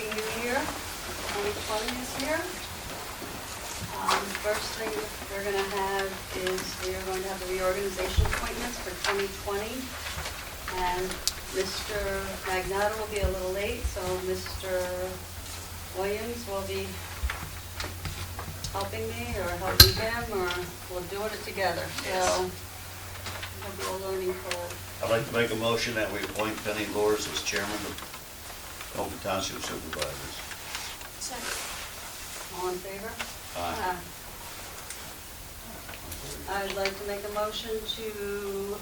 exciting new year. 2020 is here. First thing we're going to have is we are going to have the reorganization appointments for 2020. And Mr. Magnato will be a little late, so Mr. Williams will be helping me or helping him, or we'll do it together. So it'll be a learning curve. I'd like to make a motion that we appoint Penny Lors as chairman of Milford Township Supervisors. Second. All in favor? Aye. I'd like to make a motion to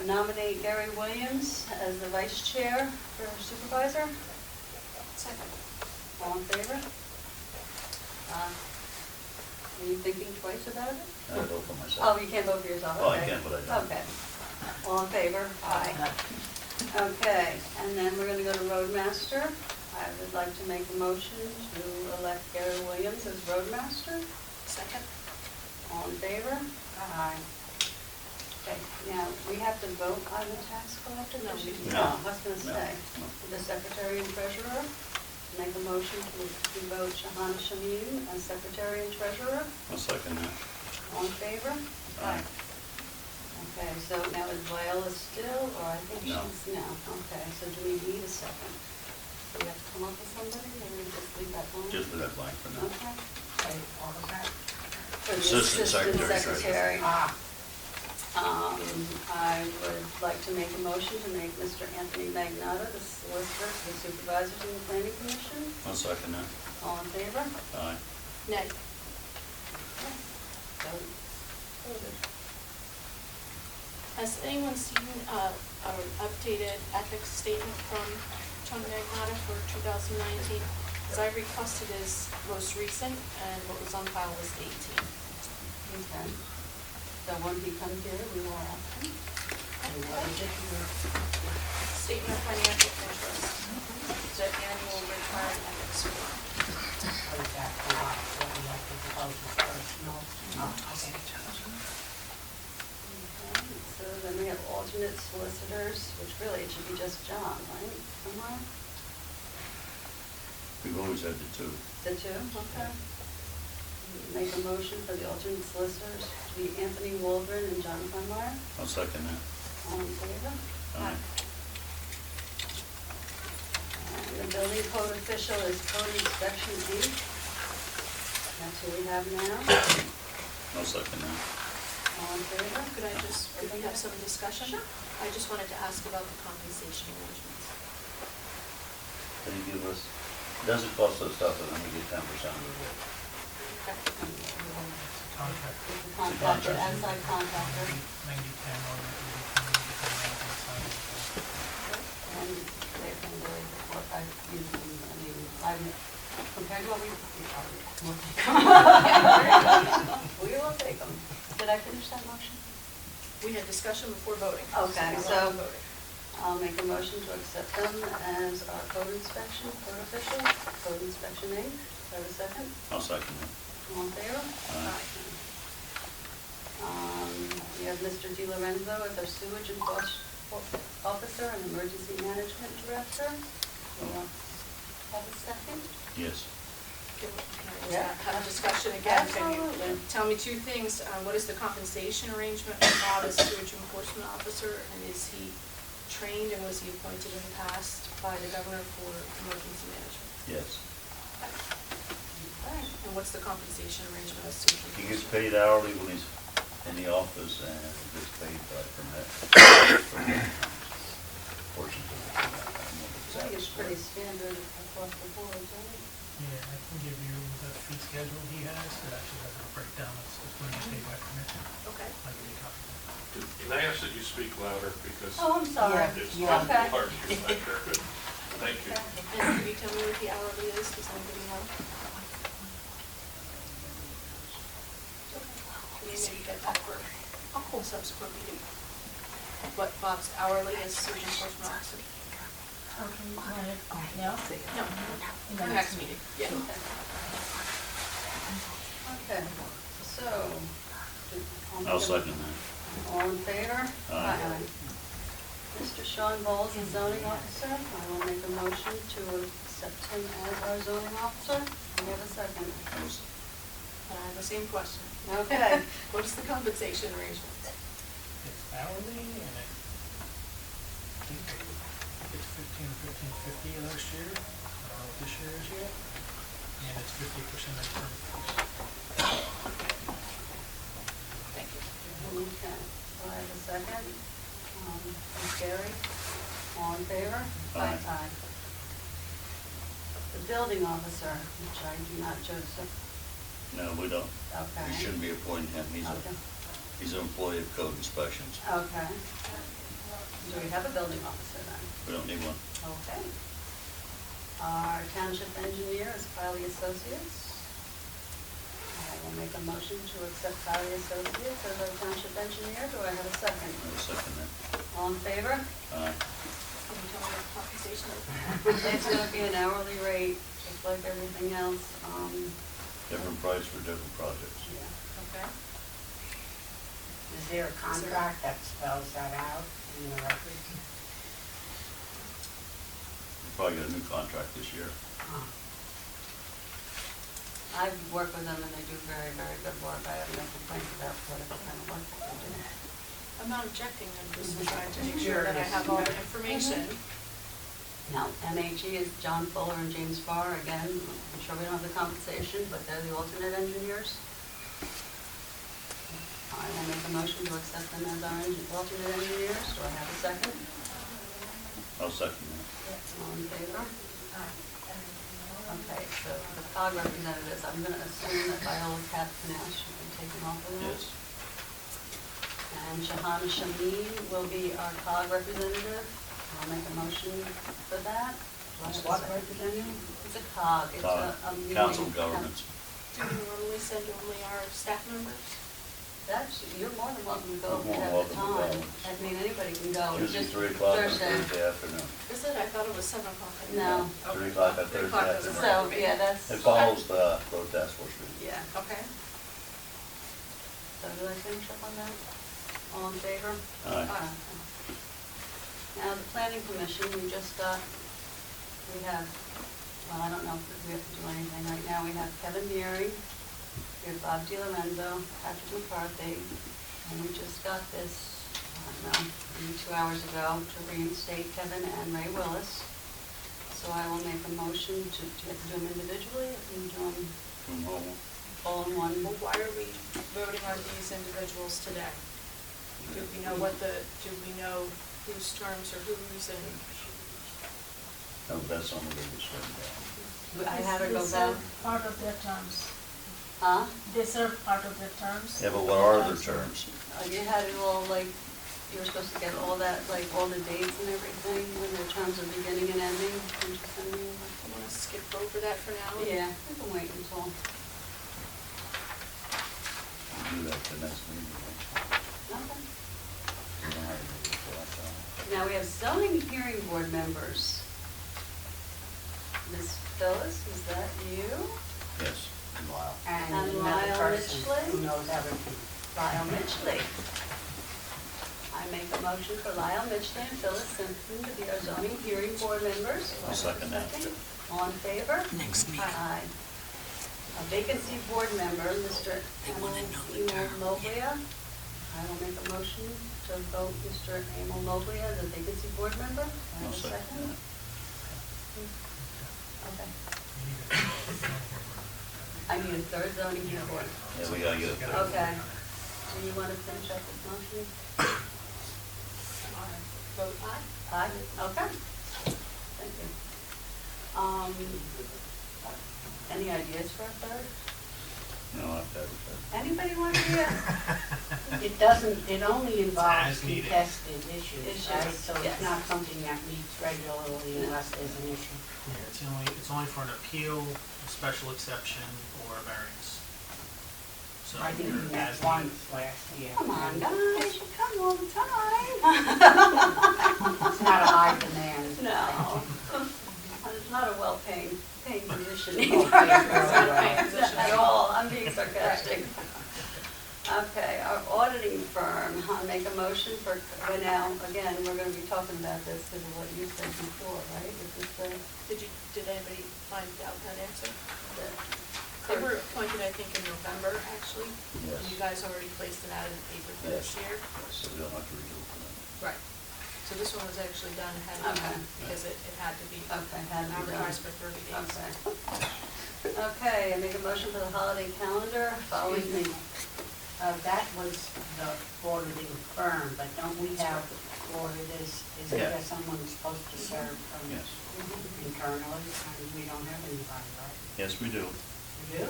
nominate Gary Williams as the vice chair for supervisor. Second. All in favor? Are you thinking twice about it? I vote for myself. Oh, you can't vote for yourself? Oh, I Okay. can, but I don't. Okay. All in favor? Aye. Okay, and then we're going to go to roadmaster. I would like to make a motion to elect Gary Williams as roadmaster. Second. All in favor? Aye. Okay, now, we have to vote on the tax collector? No, we do No, not. I was going to No, say. no. The secretary and treasurer, make a motion to vote Shahana Shamin as secretary and treasurer. I'll second that. All in favor? Aye. Okay, so now is Viola still, or I think No. she's, no, okay, so do we need a second? Do we have to come up with somebody, or we just leave that blank? Just for that blank for now. Okay. Okay, all of that. For the Assistant secretary, secretary. Ah, I would like to make a motion to make Mr. Anthony Magnato the solicitor for the supervisors in the planning commission. I'll second that. All in favor? Aye. Nay. Voted. Has anyone seen our updated ethics statement from Tony Magnato for 2019? As I requested his most recent, and what was on file was 18. Okay. So when he comes here, we will ask him. and what is it? Statement of financial interest, the annual required ethics report. What is that for? What we have to propose first? No? Oh, okay. Okay, so then we have alternate solicitors, which really it should be just John, right? Somewhere? We've always had the two. The two, okay. Make a motion for the alternate solicitors to be Anthony Waldron and Jonathan Meyer. I'll second that. All in favor? Aye. And the building code official is code inspection 8. That's who we have now. I'll second that. All in favor? Could I just, could we have some discussion? Sure. I just wanted to ask about the compensation arrangements. Can you give us, it doesn't cost us stuff, and then we get 10% of the rate. Okay. Contract. It's a contractor, outside contractor, 90/10 or and they've been really what I've used, I mean, compared to what we will take them. Did I finish that motion? We had discussion before voting. Okay, we're so- on voting. I'll make a motion to accept them as our code inspection, code official, code inspection 8. Do I have a second? I'll second that. All in favor? Aye. We have Mr. Di Lorenzo as our sewage enforcement officer and emergency management director. Do you have a second? Yes. Can I Yeah. have a discussion again? Can you Absolutely. tell me two things? What is the compensation arrangement with Bob as sewage enforcement officer? And is he trained and was he appointed in the past by the governor for emergency management? Yes. Okay. And what's the compensation arrangement as sewage He enforcement? gets paid hourly when he's in the office, and he gets paid from that. Portions of it. I think it's pretty standard across the board, isn't it? Yeah, I can give you the fee schedule he has, it actually has a breakdown, it's when you pay by commission. Okay. I'll give you a copy of that. Can I ask that you speak louder, because Oh, I'm sorry. Yeah. it's Yeah. Okay. hard to hear back there, but thank you. Okay. And can you tell me what the hourly is? Does anybody know? Can you maybe get that for a subsequent meeting? What Bob's hourly as sewage enforcement officer? No? No, in the next meeting. Yeah. Okay, so. I'll second that. All in favor? Aye. Mr. Sean Bowles, the zoning officer. I will make a motion to accept him as our zoning officer. Do we have a second? That was- The same question. Okay. What is the compensation arrangement? It's hourly, and I think it's $15.50 last year. I don't know what this year is yet. And it's 50% of term fees. Thank you. Okay, so I have a second. From Gary. All in favor? Aye. The building officer, which I do not, Joseph. No, we don't. Okay. We shouldn't be appointing him. Okay. He's an employee of code inspections. Okay. Do we have a building officer then? We don't need one. Okay. Our township engineer is Piley Associates. I will make a motion to accept Piley Associates as our township engineer. Do I have a second? I will second that. All in favor? Aye. Can you tell me what the compensation is? It's going to be an hourly rate, just like everything else. Different price for different projects. Yeah. Okay. Is there a contract that spells that out in the record? We'll probably get a new contract this year. I've worked with them and they do very, very good work. I have no complaints about what kind of work that they do. I'm not objecting, I'm just trying to make sure that I have all the information. Now, MHE is John Fuller and James Farr. Again, I'm sure we don't have the compensation, but they're the alternate engineers. I will make a motion to accept them as our alternate engineers. Do I have a second? I'll second that. All in favor? Okay, so the COG representatives, I'm going to assume that Viola Panache will be taken off of that. Yes. And Shahana Shameen will be our COG representative. I'll make a motion for that. What representative? It's a COG. It's a meeting. Council of Governments. Do we normally send only our staff members? That's, you're more than welcome to go if You're you more have the than welcome to time. I mean, anybody can go. It's Usually just 3 o'clock on Thursday. Thursday afternoon. Is it? I thought it was 7 o'clock. No. 3 o'clock on 3 Thursday o'clock doesn't afternoon. So, yeah, that's. It follows the road task force meeting. Yeah. Okay. So did I finish up on that? All in favor? Aye. Now, the planning commission, we have, well, I don't know if we have to do anything right now. We have Kevin Neary, we have Bob DiLorenzo, Patrick McCarthy, and we just got this, I don't know, maybe 2 hours ago to reinstate Kevin and Ray Willis. So I will make a motion to do them individually, or can we do them From home. all in one? Well, why are we voting on these individuals today? Do we know whose terms or whose and? No, that's on the biggest thing. I had her go They back. serve part of their terms. Huh? They serve part of their terms. Yeah, but what are their terms? You had it all like, you were supposed to get all that, like all the dates and everything, when their terms are beginning and ending. Can you send me that? I want to skip over that for now. Yeah, we can wait until, We'll do that the next meeting. right? okay. We don't have to do it till after. Now we have zoning hearing board members. Ms. Phyllis, is that you? Yes, and Lyle. And And another Lyle person Mitchley? who knows everything. Lyle Mitchley. I make a motion for Lyle Mitchley and Phyllis Simpson to be our zoning hearing board members. I'll second that. All in favor? Aye. A vacancy board member, Mr. Emil Moglia. I will make a motion to vote Mr. Emil Moglia as a vacancy board member. Do I have I'll a second that. Okay. You need a- I need a third zoning hearing board. Yeah, we gotta get it. Okay. Do you want to finish up this motion? Vote aye. Aye? Okay. Thank you. Any ideas for a third? No, I've got it. Anybody want to be a? It doesn't, it only involves As needed. contested issues, right? Issues, So yes. it's not something that meets regularly unless there's an issue. Yeah, it's only for an appeal, a special exception, or a variance. So I think we you're met as once needed. last year. Come on, guys, you come all the time. It's not a high demand. No. It's not a well-paying position Oh, either. paid very well. Not at all, I'm being sarcastic. Okay, our auditing firm, I'll make a motion for, well, now, again, we're gonna be talking about this because of what you said before, right? Is this Did anybody find out that answer? the? They were appointed, I think, in November, actually. Yes. And you guys already placed an ad in the paper for this Yes. year. So we don't have to redo it for them. Right. So this one was actually done ahead of time Okay. because it had to be Okay, had to be done. advertised for 30 days. Okay. Okay, I make a motion for the holiday calendar following Excuse me, that was the auditing firm, but don't we have auditors? Isn't Yeah. there someone supposed to serve Yes. internally? I mean, we don't have anybody, right? Yes, we do. We do?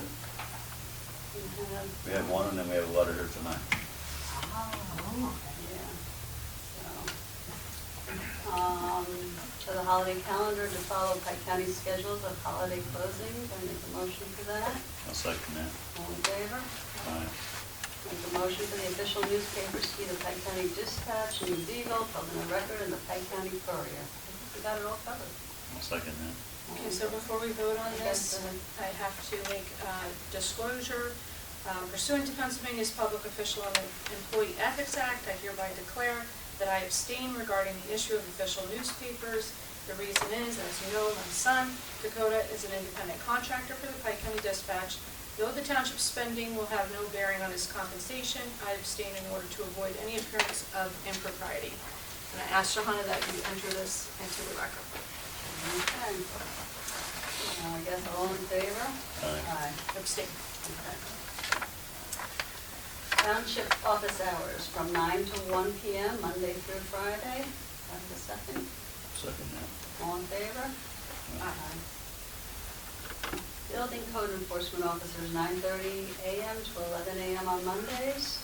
We have one, and then we have a letter here tonight. Oh, Yeah, so, for the holiday calendar to follow Pike County schedules of holiday closings, I make a motion for that. I'll second that. All in favor? Aye. Make a motion for the official newspapers to be the Pike County Dispatch, News Eagle, Dublin Record, and the Pike County Courier. I think we got it all covered. I'll second that. Okay, so before we vote on this, Okay, go I have to make disclosure pursuant to Pennsylvania's Public Official and Employee Ethics Act, I hereby declare that I abstain regarding the issue of official newspapers. The reason is, as you know, my son, Dakota, is an independent contractor for the Pike County Dispatch. Though the township spending will have no bearing on his compensation, I abstain in order to avoid any appearance of impropriety. And I ask Johanna that you enter this into the record. Okay. I guess all in favor? Aye. Abstain. Okay. Township office hours from 9 to 1 p.m., Monday through Friday. Have a second. Second that. All in favor? Aye. Building code enforcement officers, 9:30 a.m. to 11 a.m. on Mondays.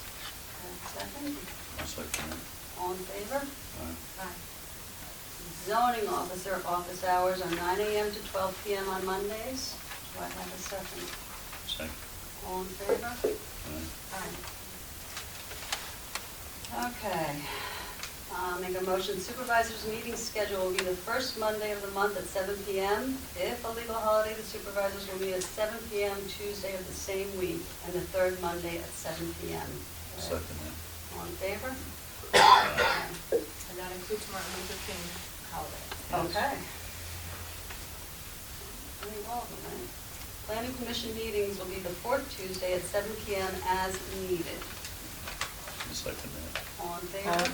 Have a second. I'll second that. All in favor? Aye. Aye. Zoning officer office hours are 9 a.m. to 12 p.m. on Mondays. Do I have a second? Second. All in favor? Aye. Aye. Okay. Make a motion, supervisors meeting schedule will be the first Monday of the month at 7 p.m. If a legal holiday, the supervisors will meet at 7 p.m. Tuesday of the same week, and the third Monday at 7 p.m. Second that. All in favor? Aye. And that includes Martin Luther King holiday. Okay. I think all of them, right? Planning commission meetings will be the fourth Tuesday at 7 p.m. as needed. I'll second that. All in favor?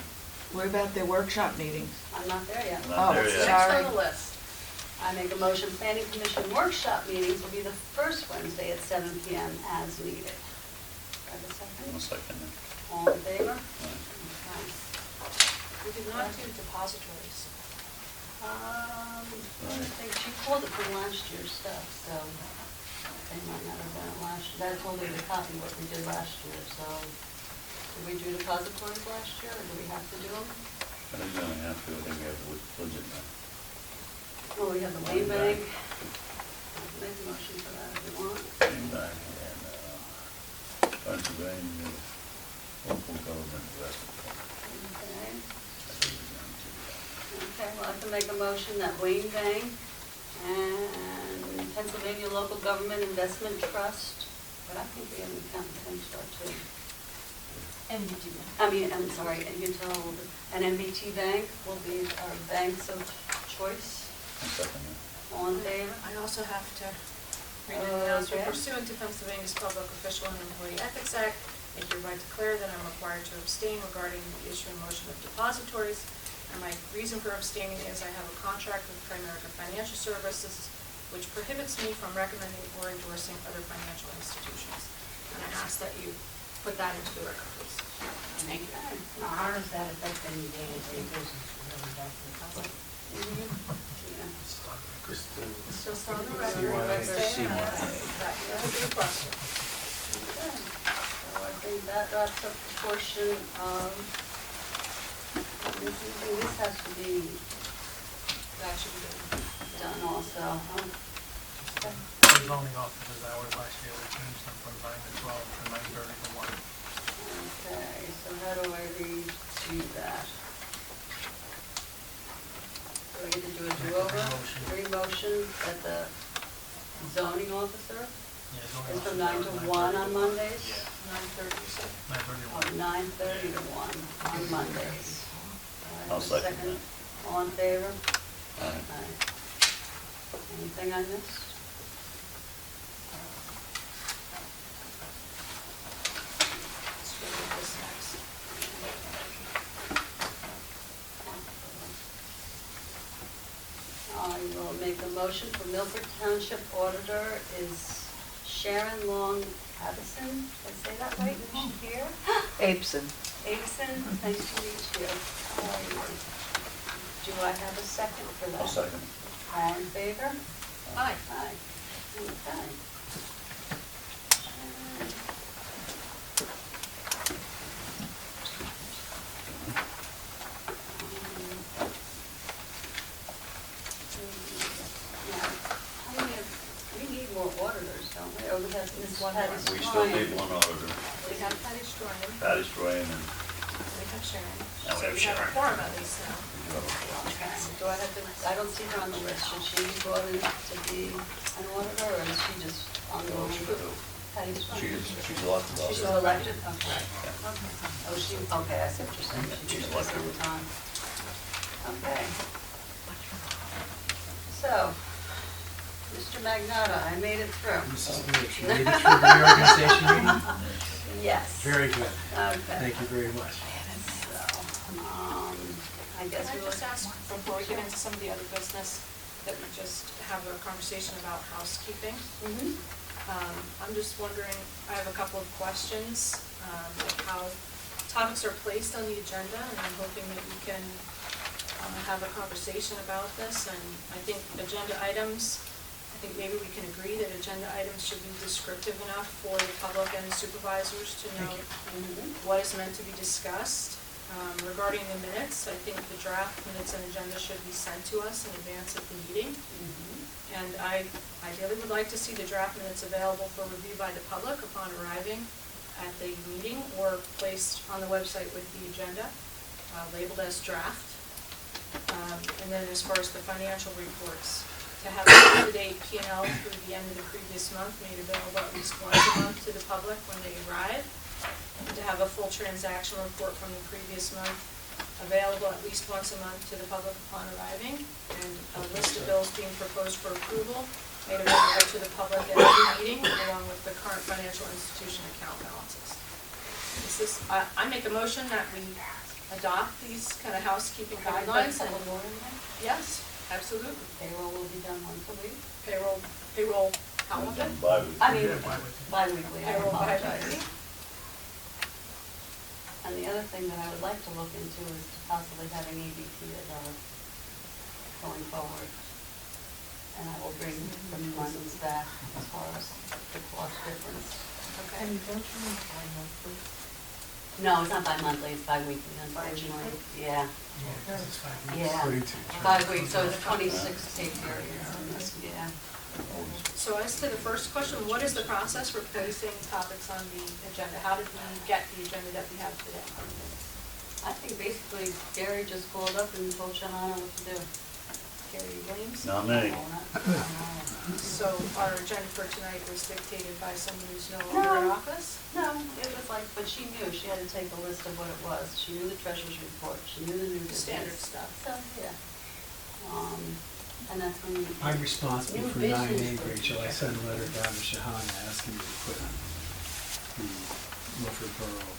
What about the workshop meetings? I'm not there yet. Not there Oh, yet. sorry. Next on the list. I make a motion, planning commission workshop meetings will be the first Wednesday at 7 p.m. as needed. Do I have a I'll second? second that. All in favor? Aye. Okay. We did not do depositories. I think she pulled it from last year's stuff, so they might not have done it last year. That's only the copy what we did last year, so did we do depositories last year, or do we have to do them? I think we only have to, I think we have to legit now. Well, we have the Wayne Bank. Make a motion for that if you want. Came back and, Pennsylvania, local government investment. Okay. I think we're going to do that. Okay, well, I can make a motion that Wayne Bank and Pennsylvania Local Government Investment Trust, but I think we have an account in Pennstar too. I'm sorry, and Utah, and MBT Bank will be our banks of choice. I'll second that. All in favor? I also have to read an announcement Okay. pursuant to Pennsylvania's Public Official and Employee Ethics Act. I hereby declare that I'm required to abstain regarding the issue and motion of depositories. And my reason for abstaining is I have a contract with Primerica Financial Services, which prohibits me from recommending or endorsing other financial institutions. And I ask that you put that into the record, please. Thank you. Okay. Now, how does that affect any day-to-day business? Really doesn't. Yeah. It's just on the record. CYA. Abstain, and that will be a question. Okay. So I think that wraps up the portion of, this has to be That should be good. done also, huh? Okay. The zoning officers hours last year, we changed them from 9 to 12 to 9:30 to 1. Okay, so how do I redo that? Do I get to do a do-over? Re-motion. Re-motion that the zoning officer Yeah, it's only is from office 9 to hours, 1 on Mondays? Yeah, 9:30, you said? 9:30 to 1. 9:30 to 1 on Mondays. I'll second that. All in favor? Aye. Aye. Anything I missed? Let's go with this next. I will make a motion for Milford Township Auditor is Sharon Long Addison. Did I say that right? Is she here? Abeson. Addison, nice to meet you. How are you? Do I have a second for that? I'll second. All in favor? Aye. Aye. Okay. We need more auditors, don't we? Or we have Ms. Patty We still Stryon. need one auditor, We have Patty Stroyan, Patty Stroyan, and we have Sharon. Now we have So we have a Sharon. quorum at least now. we do have a- Okay. Do I have to, I don't see her on the list. Should she be brought in to be an auditor, or is she just on the? No, she could do. Patty Stryon? She's elected She's also. elected? Okay. Yeah. Oh, she, okay, I see what you're saying. She's just elected. on the time. Okay. So, Mr. Magnata, I made it through. Mrs. Lewis, you made it through the reorganization meeting? Yes. Very good. Okay. Thank you very much. So, I Can guess I we will. just ask, before we get into some of the other business, that we just have a conversation about housekeeping? Mhm. I'm just wondering, I have a couple of questions, like how topics are placed on the agenda, and I'm hoping that we can have a conversation about this. And I think agenda items, I think maybe we can agree that agenda items should be descriptive enough for the public and the supervisors to know Mhm. what is meant to be discussed. Regarding the minutes, I think the draft minutes and agenda should be sent to us in advance of the meeting. Mhm. And I ideally would like to see the draft minutes available for review by the public upon arriving at the meeting, or placed on the website with the agenda, labeled as draft. And then as far as the financial reports, to have an up-to-date P&L through the end of the previous month made available at least once a month to the public when they arrive, and to have a full transaction report from the previous month available at least once a month to the public upon arriving, and a list of bills being proposed for approval made available to the public at every meeting, along with the current financial institution account balances. I make a motion that we adopt these kind of housekeeping guidelines. Couple more in there? Yes, absolutely. Payroll will be done once a week. Payroll, how We've done often? bi-weekly. I mean, Yeah, bi-weekly. bi-weekly, I Payroll apologize. bi-weekly. And the other thing that I would like to look into is to possibly having EBT going forward. And I will bring the monies back as far as the cost difference. Okay. And don't you need bi-monthly? No, it's not bi-monthly, it's bi-weekly, unfortunately. Yeah, This is 5 weeks. yeah. According to- 5 weeks, so it's 26 pay periods on this, yeah. So as to the first question, what is the process for placing topics on the agenda? How did we get the agenda that we have today? I think basically Gary just called up and told Shahana what to do. Gary Williams? Not me. So our agenda for tonight was dictated by someone who's no longer in No. office? No, it was like, but she knew, she had to take a list of what it was. She knew the treasurer's report, she knew the new business. Standard stuff. So, yeah. And that's when. I'm responsible New for business 9A, Rachel. I sent a letter down to Shahana asking me to put the Milford Borough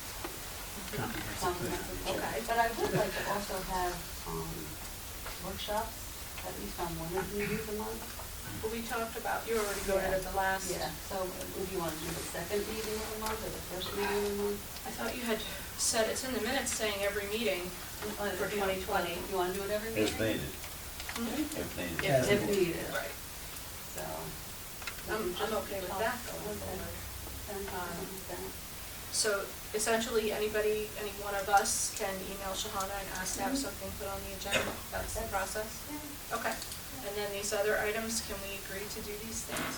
comprehensive plan. Comprehensive, okay, but I would like to also have workshops, at least on one of the meetings a month. But we talked about, you already voted at the last. Yeah, so would you want to do the second meeting of the month or the first meeting of the month? I thought you had said, it's in the minutes saying every meeting for 2020. You want to do it every meeting? If needed, Mhm. if needed. Yeah. If needed. Right. So. I'm okay with that going forward. Okay. So essentially, anybody, any one of us can email Shahana and ask to have something put on the agenda? That's the process? Yeah. Okay. And then these other items, can we agree to do these things?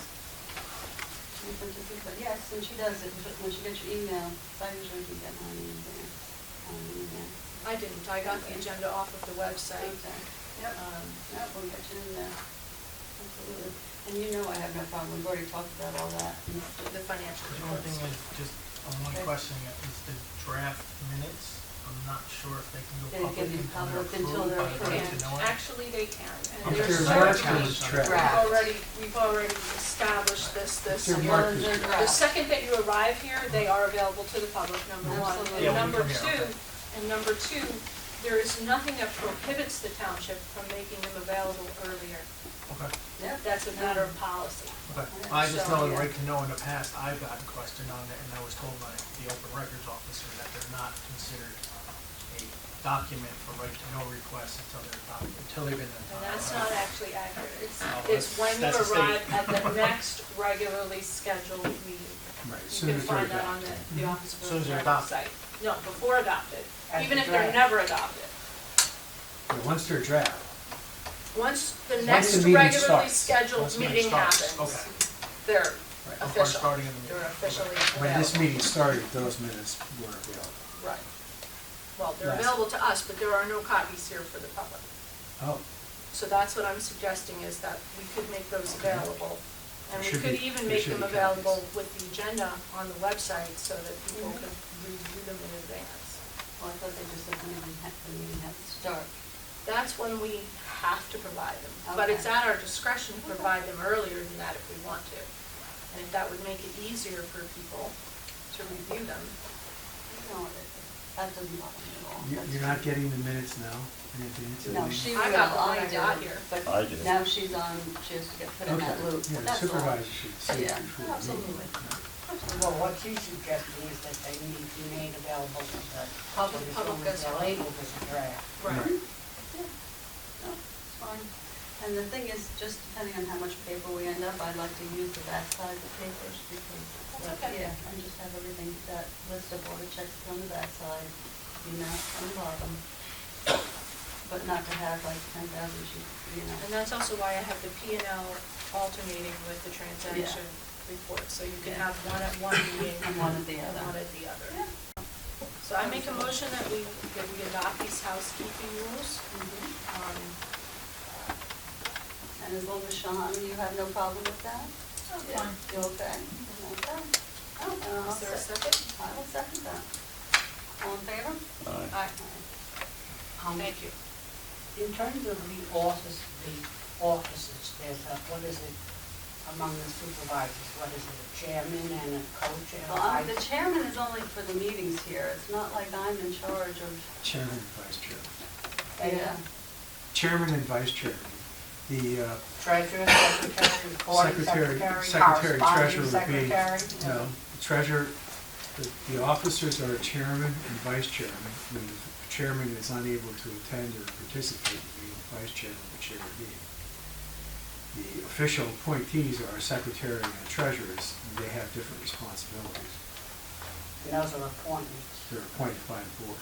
But yes, when she does it, when she gets your email, I usually do get mine in there. I didn't. I got the agenda off of the website. Okay. Yep. Yep, we'll get you in there. Absolutely. And you know I have no problem, we've already talked about all that. The financial The only thing reports. is, just one Okay. question, is the draft minutes, I'm not sure if they can They go can public be until public until they're they're approved by the right And to know it. actually, they can, and Okay. there's If They're they're certainly, marked as draft. we've already established this, If they're and marked as the draft. second that you arrive here, they are available to the public, number one. Absolutely. And Yeah, number when you come here, two, and number two, there is nothing that prohibits the township from making them available earlier. Okay, Yep. That's a matter of policy. okay. Yeah. I just So, know the yeah. right to know in the past, I've gotten questioned on it, and I was told by the open records officer that they're not considered a document for right to know requests until they've been. And that's not actually accurate. Oh, It's when you that's a state. arrive at the next regularly scheduled meeting. Right, as You soon can as they're find that on adopted. the Office of As soon as they're Records adopted. site. No, before adopted, As even a if they're draft. never adopted. But once they're draft, Once the Once next the meeting regularly starts. scheduled Once the meeting meeting starts, happens, okay. they're right, Upon official. starting in the They're meeting. officially when this available. meeting started, those minutes were available. Right. Well, they're Last- available to us, but there are no copies here for the public. Oh, So that's what I'm suggesting, is that we could make those Okay. available. And There we should could be- even there make should them be available copies. with the agenda on the website so that people Mhm. can review them in advance. Well, I thought they just said when the meeting had to start. That's when we have to provide them. But it's Okay. at our discretion to provide them earlier than that if we want to. And if that would make it easier for people to review them. No, that doesn't bother me at all. you're not getting the minutes now in advance of the No, meeting? she I will, got them when I I got did, here. but I did. now she's on, she has to get put in that Okay, loop. yeah, the That's all. supervisor should see it Yeah, before the meeting. absolutely. Well, what she's suggesting is that they need to be made available to the public as Public long as as they're well. labeled as a draft. Right. Yeah, no, it's fine. And the thing is, just depending on how much paper we end up, I'd like to use the back side of the papers because, That's okay. yeah, and just have everything, that list of all the checks on the back side, not on the bottom. But not to have like 10,000 sheets, And that's also why I have the P and L alternating with the transaction report. So you can Yeah. have one at one meeting And one at the and other. one at the other. So I make a motion that we adopt these housekeeping rules. Um, And as long as Shahan, you have no problem with that? Oh, Yeah. fine. You okay? Okay. Oh, Is there a second? I will second that. All in favor? Aye. Aye. Thank you. In terms of the offices, there's a, what is it, among the supervisors, what is it, a chairman and a co-chair? Well, the chairman is only for the meetings here. It's not like I'm in charge of, Chairman and vice chairman. yeah. Chairman and vice chairman. The Treasurer, secretary, recording secretary, secretary, treasurer corresponding would be, secretary. no, the treasurer, the officers are chairman and vice chairman. When the chairman is unable to attend or participate, the vice chairman would chair the meeting. The official appointees are secretary and treasurers, and they have different responsibilities. And those are appointments. They're appointed by the board.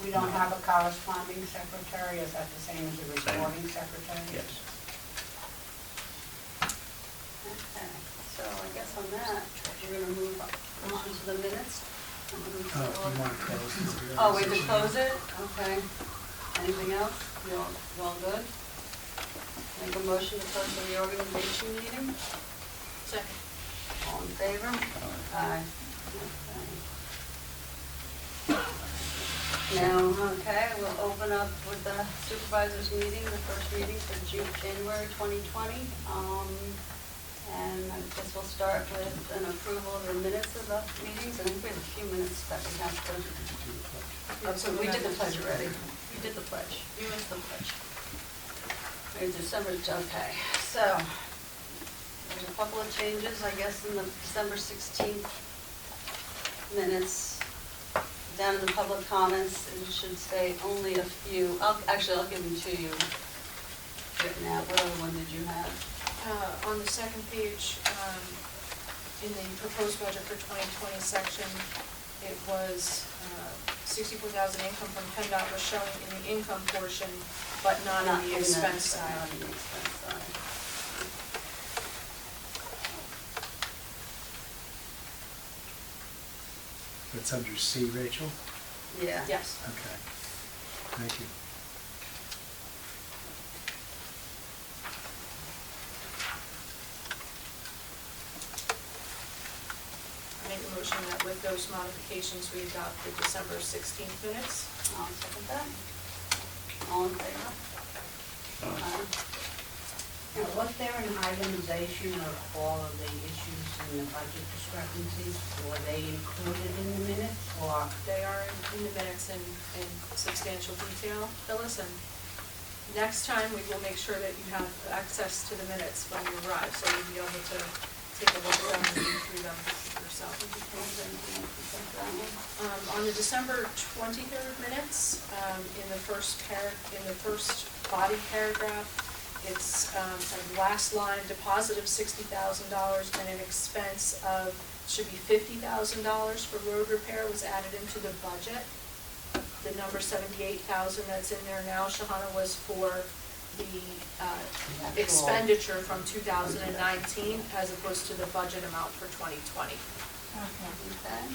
We don't have a corresponding secretary, is that the same as a recording secretary? Yes. Okay, so I guess on that, we're gonna move on to the minutes. You want to close this? Oh, we have to close it? Okay. Anything else? You all good? Make a motion to close the reorganization meeting? Second. All in favor? Aye. Okay. Now, okay, we'll open up with the supervisors meeting, the first meeting for January 2020. And I guess we'll start with an approval of the minutes of the meetings. I think we have a few minutes that we have to. Oh, so we did the pledge already. We did the pledge. You missed the pledge. It's December, okay. So, there's a couple of changes, I guess, in the December 16th minutes. Down in the public comments, it should say only a few. I'll give them to you written out. What other one did you have? On the second page, in the proposed budget for 2020 section, it was 64,000 income from PennDOT was showing in the income portion, but not in the expense side. Not in the expense side. That's under C, Rachel? Yeah. Yes. Okay. Thank you. motion that with those modifications, we adopt the December 16th minutes. I'll second that. All in favor? Aye. Now, was there an itemization of all of the issues and the budget discrepancies? Were they included in the minutes, or? They are in the minutes in substantial detail, Phyllis, and next time we will make sure that you have access to the minutes when you arrive, so you'll be able to take a look at them and read through them yourself. On the December 23rd minutes, in the first body paragraph, it's a last line, deposit of $60,000 and an expense of, should be $50,000 for road repair was added into the budget. The number 78,000 that's in there now, Shahana, was for the expenditure from 2019 as opposed to the budget amount for 2020. Okay. Okay. And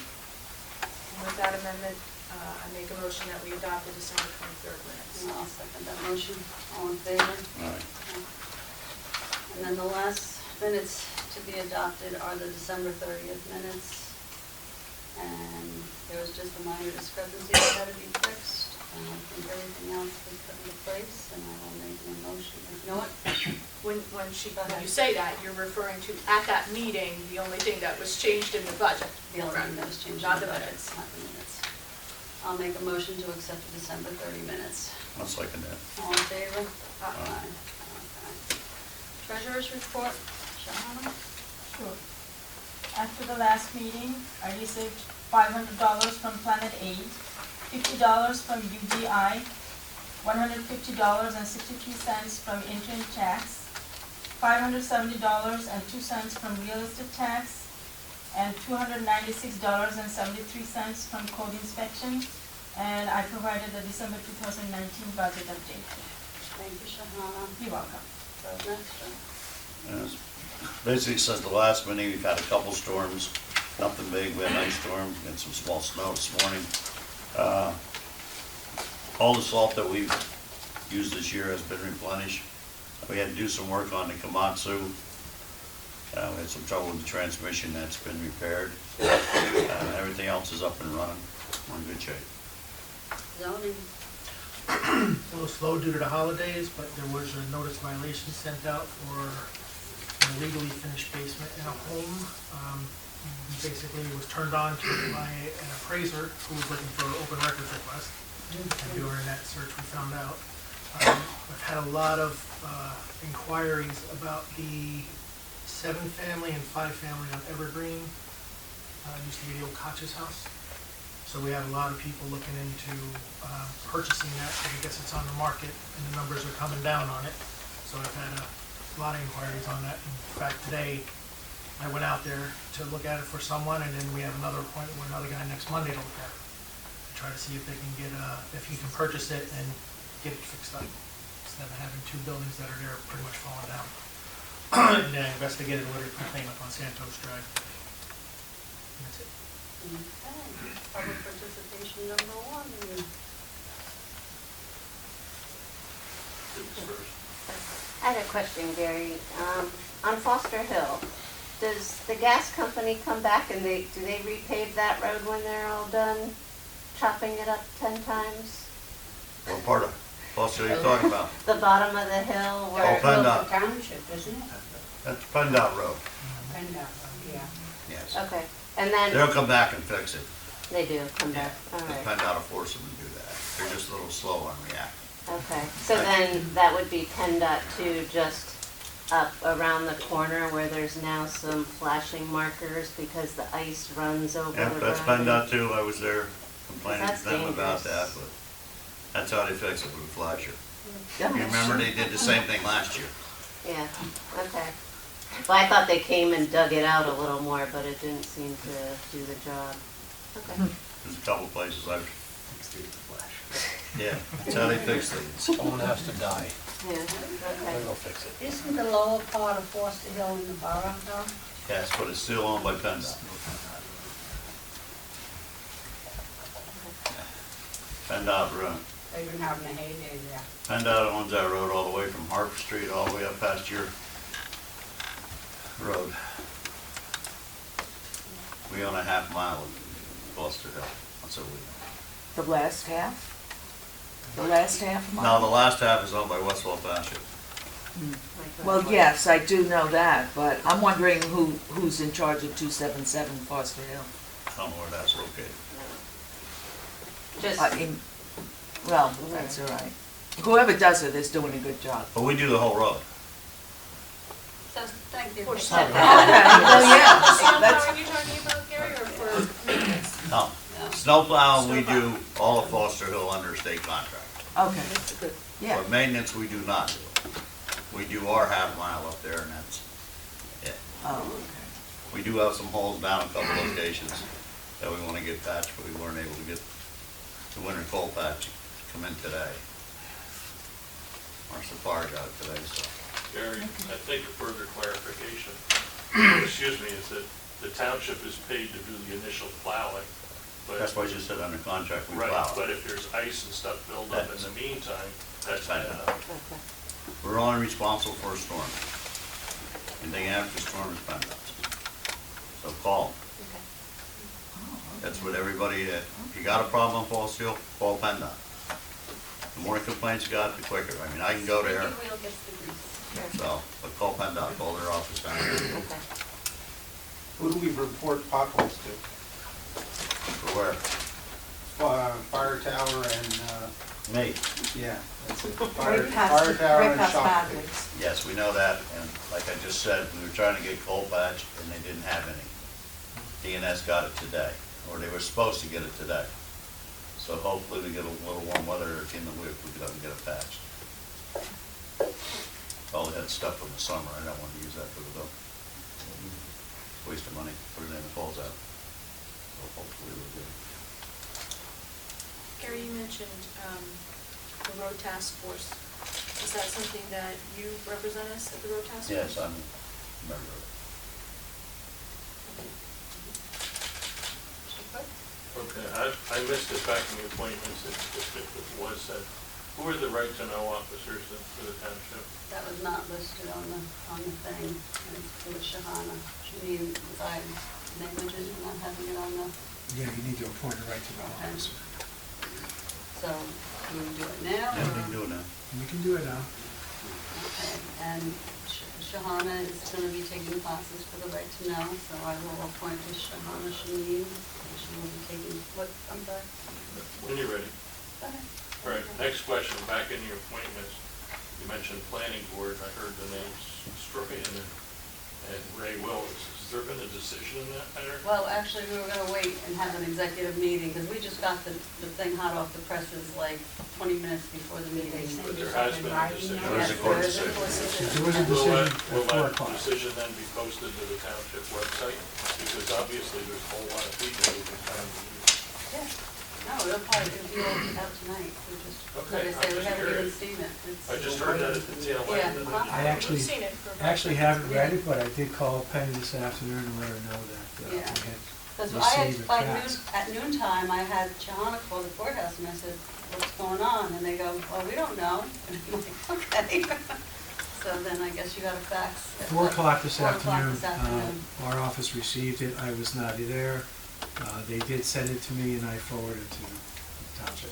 with that amendment, I make a motion that we adopt the December 23rd minutes. And I'll second that motion. All in favor? Aye. And then the last minutes to be adopted are the December 30th minutes. And there was just a minor discrepancy that had to be fixed. And I think everything else was put into place, and I will make an emotion. You know what? When you say that, you're referring to, at that meeting, the only thing that was changed in the budget. The only thing that was changed. Not in the budget, minutes. Not the minutes. I'll make a motion to accept the December 30 minutes. I'll second that. All in favor? Aye. Okay. Treasurer's report, Shahana? Sure. After the last meeting, I received $500 from Planet Aid, $50 from UDI, $150.63 from interim tax, $570.02 from real estate tax, and $296.73 from code inspection. And I provided the December 2019 budget update. Thank you, Shahana. You're welcome. Roadmaster? Yes. Basically, since the last meeting, we've had a couple storms, nothing big, we had an ice storm, and some small snow this morning. All the salt that we've used this year has been replenished. We had to do some work on the Komatsu. We had some trouble with the transmission, that's been repaired. Everything else is up and running, we're in good shape. Zoning? A little slow due to the holidays, but there was a notice violation sent out for an illegally finished basement in a home. Basically, it was turned on to by an appraiser who was looking for an open records request. And during that search, we found out. I've had a lot of inquiries about the 7-family and 5-family on Evergreen. It used to be the old Koch's house. So we have a lot of people looking into purchasing that, because I guess it's on the market and the numbers are coming down on it. So I've had a lot of inquiries on that. In fact, today I went out there to look at it for someone, and then we have another appointment with another guy next Monday to look at it. To try to see if they can get, if he can purchase it and get it fixed up, instead of having 2 buildings that are there pretty much falling down. And then investigated what it contained up on Santos Drive. And that's it. Okay. Public participation number 1. I had a question, Gary. On Foster Hill, does the gas company come back and do they repave that road when they're all done chopping it up 10 times? What part of Foster are you talking about? The bottom of the hill Oh, where, PennDOT. Township, isn't it? That's PennDOT Road, PennDOT, yeah. yes. okay, and then They'll come back and fix it. they do come back, all The right, PennDOT will force them to do that. They're just a little slow on reacting. okay. So then that would be PennDOT 2 just up around the corner where there's now some flashing markers because the ice runs over the Yeah, road. that's PennDOT too. I was there complaining That's to them about that, dangerous. but that's how they fix it with a flasher. Oh, You remember they did the same thing last year? Yeah, okay. Well, I thought they came and dug it out a little more, but it didn't seem to do the job. Okay. There's a couple places I've. Yeah, that's how they fix things. Someone has to die, Yeah, okay. then they'll fix it. Isn't the lower part of Foster Hill in the borough, though? Yes, but it's still owned by PennDOT. PennDOT Road. They've been having a heyday there. PennDOT owns that road all the way from Harper Street all the way up past your road. We own a half half mile of Foster Hill, that's what we know. The last half? The last half No, mile? the last half is owned by Westwell Township. Well, yes, I do know that, but I'm wondering who's in charge of 277 Foster Hill. I don't know where that's located. Just, Well, that's all right. Whoever does it is doing a good job. But we do the whole road. So, thank you. For for snow that. Well, yeah, For snow that's- plowing you're talking about, Gary, or for maintenance? No, No. snow plowing, we Snow do all of Foster Hill under state contract. Okay, yeah. For maintenance, we do not do it. We do our half mile up there and that's it. Oh, okay. We do have some holes down a couple locations that we want to get patched, but we weren't able to get the winter coal patch to come in today. Our supplier got it today, so. Gary, I think a further clarification, excuse me, is that the township is paid to do the initial plowing, but. That's why I just said under contract, we Right, plow but it. if there's ice and stuff build up in the meantime, that's Fine. We're only responsible for a storm. Anything after storm is PennDOT's. So call. That's what everybody, if you got a problem on Falls Hill, call PennDOT. The more complaints you got, the quicker. I mean, I can go there, Wheel gets the grease. so, but call PennDOT, call their office down here. Who do we report potholes to? For where? Fire tower and, Me. yeah, that's it. Right Fire past, tower right and past shop. Hadley's. Yes, we know that, and like I just said, we were trying to get coal patch, and they didn't have any. DNS got it today, or they were supposed to get it today. So hopefully we get a little warm weather in the week, we can get it patched. Probably had stuff from the summer, I don't want to use that for the dump. Waste of money, put it in and falls out. So hopefully we'll get it. Gary, you mentioned the road task force. Is that something that you represent us at the road task force? Yes, I'm a member of it. Okay, I missed it back in the appointments, if it was said. Who are the right-to-know officers for the township? That was not listed on the thing. It was Shahana. She needed, I negligent in not having it on the, Yeah, you need to appoint a right to know officer. so can we do it now? Yeah, we or- can do it now. We can do it now. Okay, and Shahana is gonna be taking classes for the right to know, so I will appoint Shahana Shameen. She will be taking, what, I'm sorry? When you're ready. Go ahead. All right, next question, back in your appointments, you mentioned planning board, I heard the names Stroyan and Ray Willis. Has there been a decision in that matter? Well, actually, we were gonna wait and have an executive meeting, because we just got the thing hot off the presses like 20 minutes before the meeting. But there has been a decision. There is a court decision. There was a Will decision that, will at 4 that o'clock. decision then be posted to the township website? Because obviously there's a whole lot of people who can find the Yeah. No, it'll probably be out tonight. We just, Okay, like I I'm say, we just haven't even curious. seen it. It's- I just heard that at the tail end. and Yeah. I actually, We've seen it for. actually haven't read it, but I did call Penny this afternoon and let her know that we Yeah. had Because I had, received a by fax. at noontime, I had Shahana call the courthouse and I said, what's going on? And they go, well, we don't know. And I'm like, okay. So then I guess you got a fax. at 4 o'clock this 4 o'clock afternoon. this afternoon. Our office received it. I was not there. They did send it to me and I forwarded it to the township.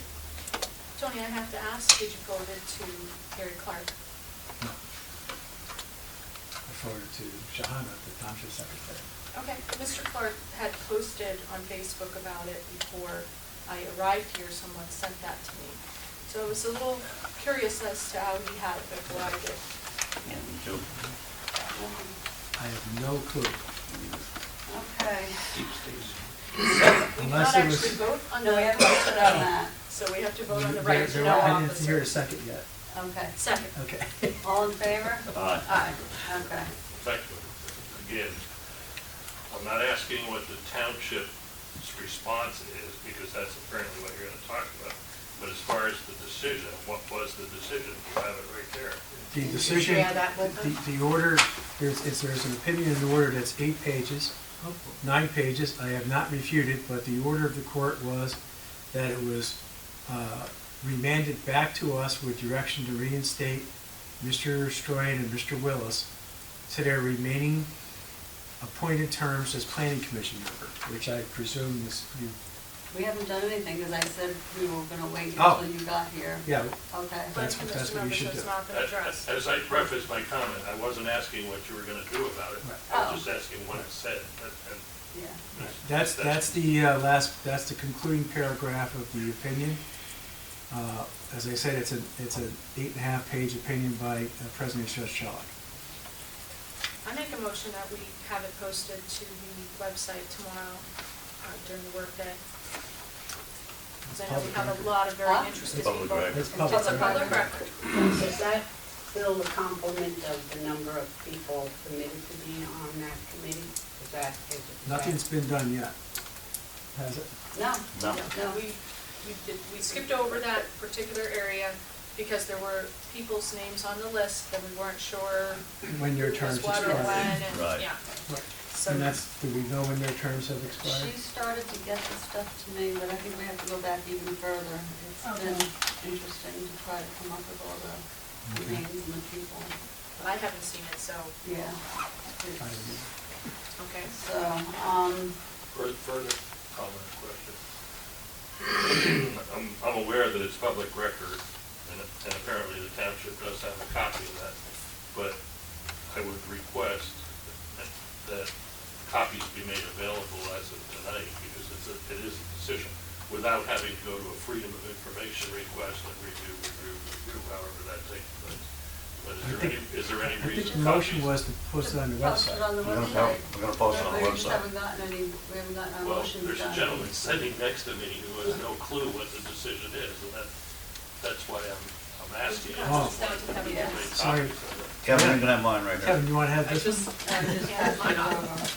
Tony, I have to ask, did you forward it to Gary Clark? No. I forwarded it to Shahana, the township secretary. Okay, Mr. Clark had posted on Facebook about it before I arrived here, someone sent that to me. So I was a little curious as to how he had it before I did. Yeah, me too. I have no clue. Okay. We did Unless not it was- actually vote on the. No, we haven't voted on that. So we have to vote on the There- right to there- know I didn't hear a officer. second yet. Okay. Second. Okay. All in favor? Aye. Aye. Okay. Again, I'm not asking what the township's response is, because that's apparently what you're gonna talk about. But as far as the decision, what was the decision? You have it right there. The decision, share that with them? the order, there's an opinion in the order that's 8 pages, 9 pages. I have not refuted, but the order of the court was that it was remanded back to us with direction to reinstate Mr. Stroyan and Mr. Willis to their remaining appointed terms as planning commission member, which I presume is, you, We haven't done anything, because I said we were gonna wait Oh. until you got here. yeah, Okay. That's what you Member, should so it's do. not been addressed. As I prefaced my comment, I wasn't asking what you were gonna do about it. Right. I Oh. was just asking what it said. And Yeah. that's the that's the concluding paragraph of the opinion. As I said, it's an 8.5-page opinion by President Judge Sherlock. I make a motion that we have it posted to the website tomorrow during the workday. Because I know we have a lot of very Huh? interested Public people. record. It's It's public a record. public record. Does that fill the complement of the number of people committed to being on that committee? Is that? Nothing's been done yet, has it? No. No. No. We skipped over that particular area because there were people's names on the list that we weren't sure When your who terms was what or expire. when, and, Right. yeah. Right. So, And that's, do we know when their terms have expired? She started to get the stuff to me, but I think we have to go back even further. It's been interesting to try to come up with all the Okay. names and the people. but I haven't seen it, so, Yeah. I don't know. okay. So, further comment, question. I'm aware that it's public record, and apparently the township does have a copy of that, but I would request that copies be made available as of tonight, because it is a decision, without having to go to a freedom of information request and review, however that takes place. But is there any I think reason? the motion was to post it on the post it website. on the We're gonna website. post it on the We just website. haven't gotten any, we haven't gotten our Well, motions there's a done. gentleman sitting next to me who has no clue what the decision is, and that's why I'm asking. Oh. Yeah. Sorry. Kevin, you can have mine right here. Kevin, you want to have I this just, one? I just Yeah, passed mine it on. over.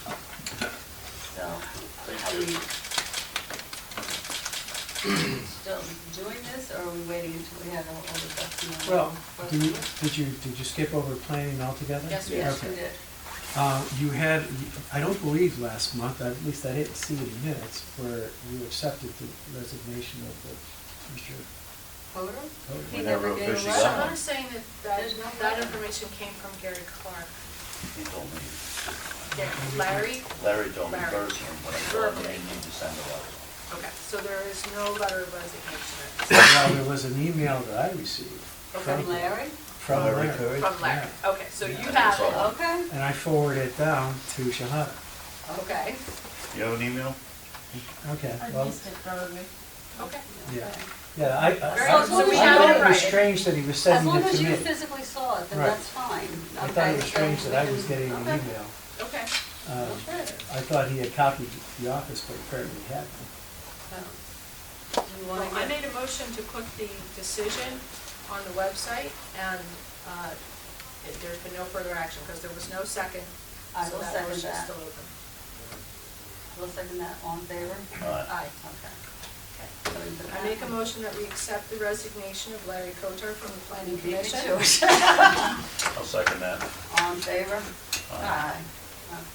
So, are we still doing this, or are we waiting until we have all the ducks in a row? Well, did you skip over planning altogether? Yes, we Yes, Okay. we did. You had, I don't believe last month, at least I didn't see it in minutes, where you accepted the resignation of Mr. Coder? We He never never gave a officially letter. got Sean one. is saying that There's no that letter. information came from Gary Clark. He told me. Larry? Larry told me Larry. personally, when I told him they need to send a letter. Okay, so there is no letter of resignation. Well, there was an email that I received. From Larry? From Larry Larry. Curry? From Larry, Yeah. okay, so you Yeah, have that's all. it, Okay, And I forwarded it down to Shahada. okay. You have an email? Okay, I well, missed it probably. okay. yeah. Yeah, I So we have it in thought it was writing. strange that he was As sending long it as to you me. physically saw it, then Right. that's fine. I thought it was Okay, strange so that I we was can- getting an okay. email. Okay. Okay. I thought he had copied the office, but apparently he hadn't. So, do you Well, want to I get? made a motion to put the decision on the website, and there's been no further action, because there was no second, I so will that second motion's that. still open. We'll second that, all in favor? Aye. Aye, okay. So we put I that make a one. motion that we accept the resignation of Larry Kotar from the planning You beat me commission. to it. I'll second that. All in favor? Aye.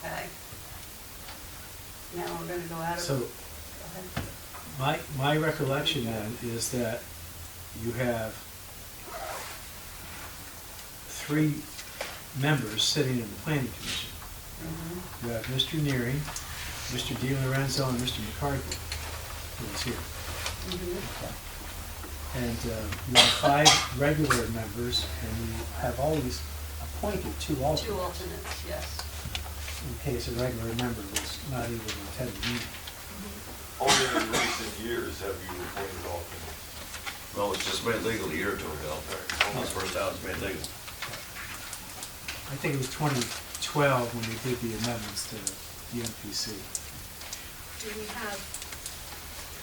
Okay. Now we're gonna go out of. So Go ahead. my recollection then is that you have 3 members sitting in the planning commission. Mhm. You have Mr. Neary, Mr. Di Lorenzo, and Mr. McCarthy, who is here. Mhm. And you have 5 regular members, and you have always appointed 2 Two alternates alternates, yes. in case a regular member was not able to attend the meeting. Only in recent years have you appointed alternates. Well, it's just made legal a year or 2 ago. This first time it's made legal. I think it was 2012 when we did the amendments to the MPC. Do we have,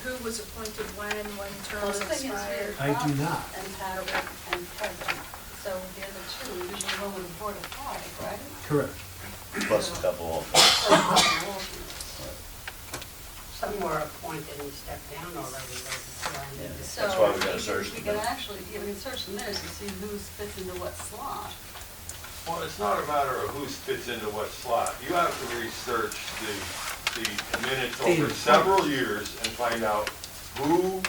who was appointed when Well, terms the thing is, expired? I do not. And Patrick and Kevin. So the other 2 usually go with the board of 5, right? Correct. Plus a couple of. Some were appointed and stepped down already, Yeah. though. So That's why we gotta search we them. can actually, we can search the minutes to see who fits into what slot. Well, it's not a matter of who fits into what slot. You have to research the minutes over several years and find out who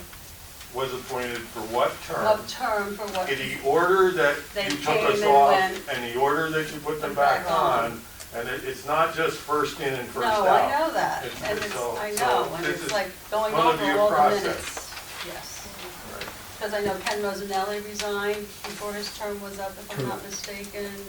was appointed for what term, What term for what? in the order that They you took came us and off, went. and the order that you put them Back back on. on, And it's not just first in and first No, out. I know that, It's- and it's, so- I so know, and this it's is like going gonna be over a all the process. minutes. Yes, Right. because I know Ken Rosanelli resigned before his term was up, if I'm not Correct. mistaken, and,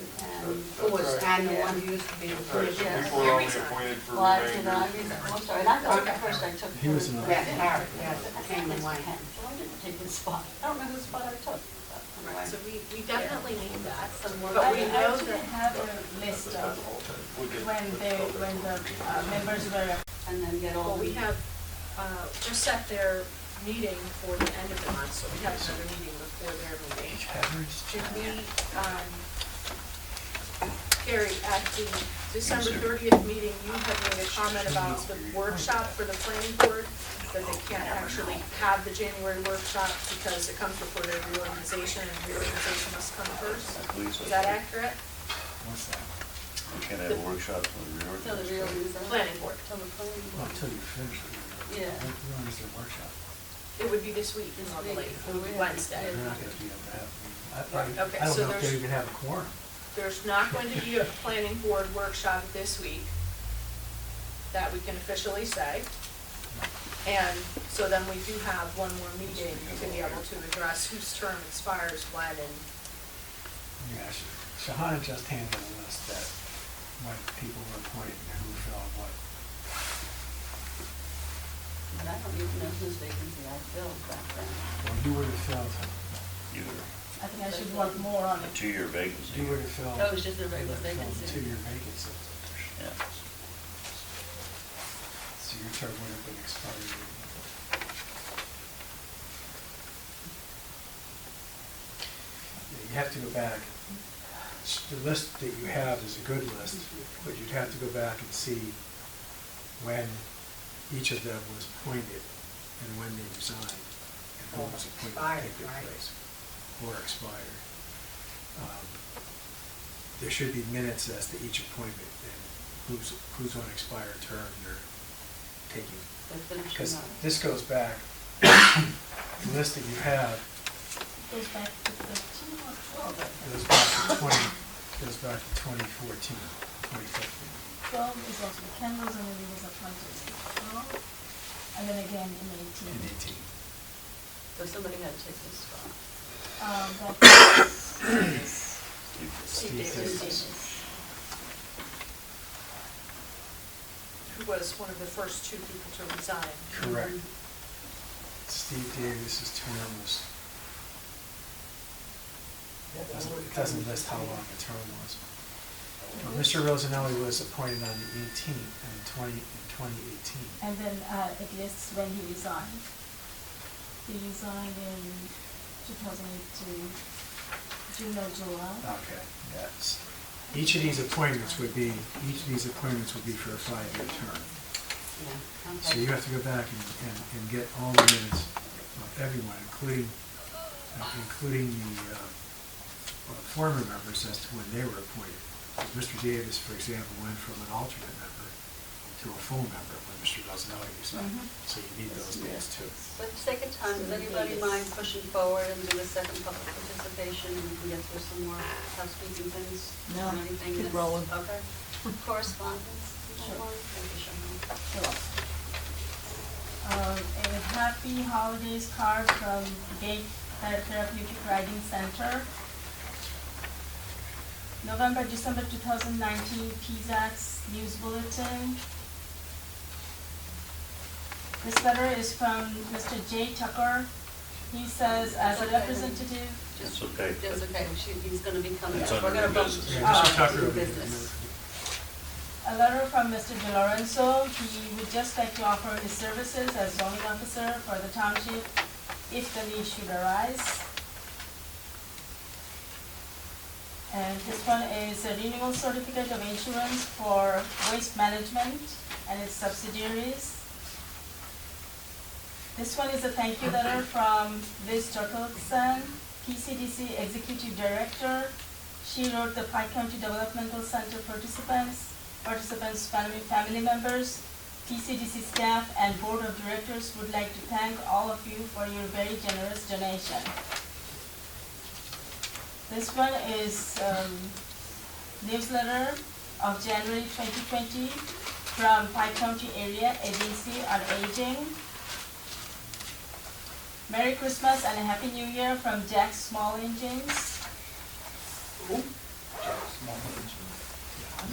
That's Who was, right. and the Yeah. one who used to be the That's right, so Yeah. people are You only resigned. appointed for well, I remainder. did not resign, I'm sorry, not the first I took. He was the- in Yeah, Harry, yes, came and Ken, went. so I didn't take his spot, I don't know whose spot I took, but Right, anyway. so we definitely need that, Someone- but I we I know actually that, have a list of We could- when the members were, And then get all well, the. we have, just set their meeting for the end of the month, so we have another meeting before their meeting. Should we, Gary, at the December 30th meeting, you had made a comment about the workshop for the planning board, that they can't actually have the January workshop because it comes before their reorganization, and reorganization must come first. Is that accurate? What's that? We can't have a workshop for the Till the reorganization. reorganization. Planning board. Till the planning Well, board. until you finish it. Yeah. When is their workshop? It would be this week This normally, week. it would be Wednesday. They're not gonna be able to have, Right, okay, I don't so know if there's- they even have a quorum. There's not going to be a planning board workshop this week that we can officially say. And so then we do have one more meeting to be able to address whose term expires when and, Yeah, Shahana just handed a list that when people were appointed and who filled what. But I don't even know whose vacancy I filled back then. Well, you would have filled, I think I should work more on A it. two-year vacancy. you would have filled. That was just a regular you would have filled vacancy. 2-year vacancy. Yeah. So your term would have been expired. Yeah, you have to go back. The list that you have is a good list, but you'd have to go back and see when each of them was appointed and when they resigned and who was appointed to Expired, take their right. place or expired. There should be minutes as to each appointment and who's on expired term you're taking. They're finishing Because up. this goes back, the list that you have Goes back to 15 or 12. goes back to 2014, 2015. 12 is also, Ken Rosanelli was appointed in 12, and then again in 18. In 18. So somebody had to take this spot. That was Steve Davis. Davis. who was one of the first two people to resign. Correct. Steve Davis's term was, it doesn't list how long the term was. Well, Mr. Rosanelli was appointed on the 18th in 2018. And then it lists when he resigned. He resigned in 2018, June or July. Okay, yes. Each of these appointments would be for a 5-year term. Yeah, So okay. you have to go back and get all the minutes of everyone, including the former members as to when they were appointed. Because Mr. Davis, for example, went from an alternate member to a full member when Mr. Rosanelli resigned. So you need those dates too. For the sake of time, does anybody mind pushing forward and do a second public participation, and we can get through some more housekeeping things? No, or anything keep that's- rolling. Okay. Correspondence? Sure. Thank you, Sharon. Sure. A happy holidays card from Gate Therapeutic Riding Center. November, December 2019 PZAC's News Bulletin. This letter is from Mr. Jay Tucker. He says, as a representative, It's okay. It's okay, he's gonna be coming It's up. We're under gonna new vote. business. Yeah, Mr. Tucker New will be business. a letter from Mr. De Lorenzo. He would just like to offer his services as zoning officer for the township if the need should arise. And this one is a renewal certificate of insurance for waste management and its subsidiaries. This one is a thank you letter from Liz Turkelson, PCDC Executive Director. She wrote the Pike County Developmental Center participants, family members, PCDC staff, and Board of Directors would like to thank all of you for your very generous donation. This one is newsletter of January 2020 from Pike County Area Agency on Aging. Merry Christmas and a Happy New Year from Jack Small Engines.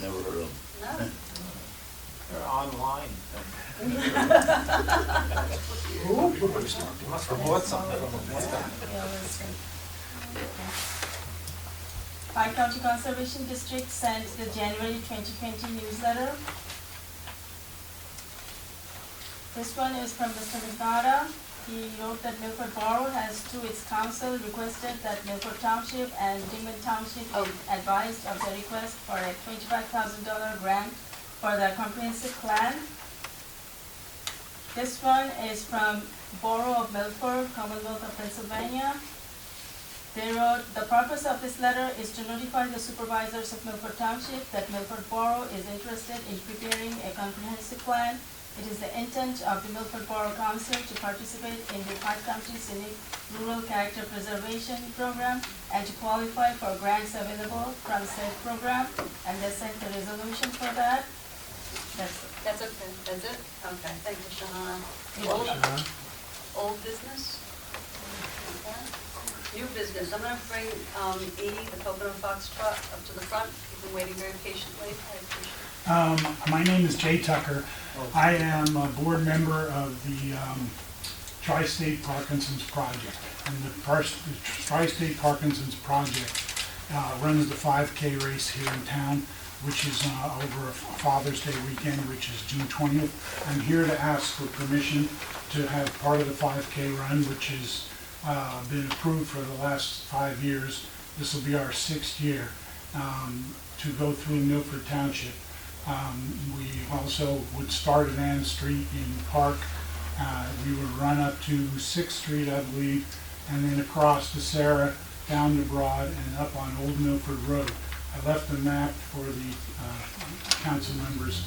Never heard of them. No? They're online. Must have bought something. Pike County Conservation District sent the January 2020 newsletter. This one is from Mr. Magnotta. He wrote that Milford Borough has, through its council, requested that Milford Township and Dingman Township be advised of the request for a $25,000 grant for the comprehensive plan. This one is from Borough of Milford, Commonwealth of Pennsylvania. They wrote, the purpose of this letter is to notify the supervisors of Milford Township that Milford Borough is interested in preparing a comprehensive plan. It is the intent of the Milford Borough Council to participate in the Pike County Scenic Rural Character Preservation Program and to qualify for grants available from said program. And they sent the resolution for that. That's it. That's okay, that's it? Okay, thank you, Shahana. Sharon? Old business? Okay. New business, I'm gonna bring E, the Pocono Foxtrot, up to the front. You've been waiting very patiently, I appreciate it. My name is Jay Tucker. I am a board member of the Tri-State Parkinson's Project. And the Tri-State Parkinson's Project runs the 5K race here in town, which is over a Father's Day weekend, which is June 20th. I'm here to ask for permission to have part of the 5K run, which has been approved for the last 5 years. This will be our 6th year to go through Milford Township. We also would start at Ann Street in the park. We would run up to 6th Street, I believe, and then across to Sarah, down to Broad, and up on Old Milford Road. I left a map for the council members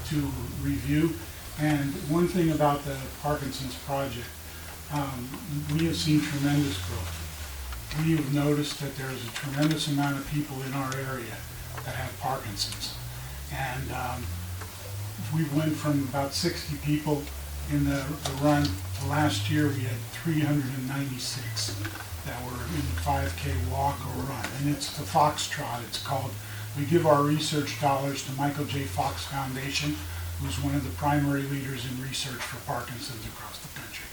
to review. And one thing about the Parkinson's Project, we have seen tremendous growth. We have noticed that there is a tremendous amount of people in our area that have Parkinson's. And we went from about 60 people in the run to last year we had 396 that were in the 5K walk or run. And it's the Foxtrot, it's called. We give our research dollars to Michael J. Fox Foundation, who's one of the primary leaders in research for Parkinson's across the country.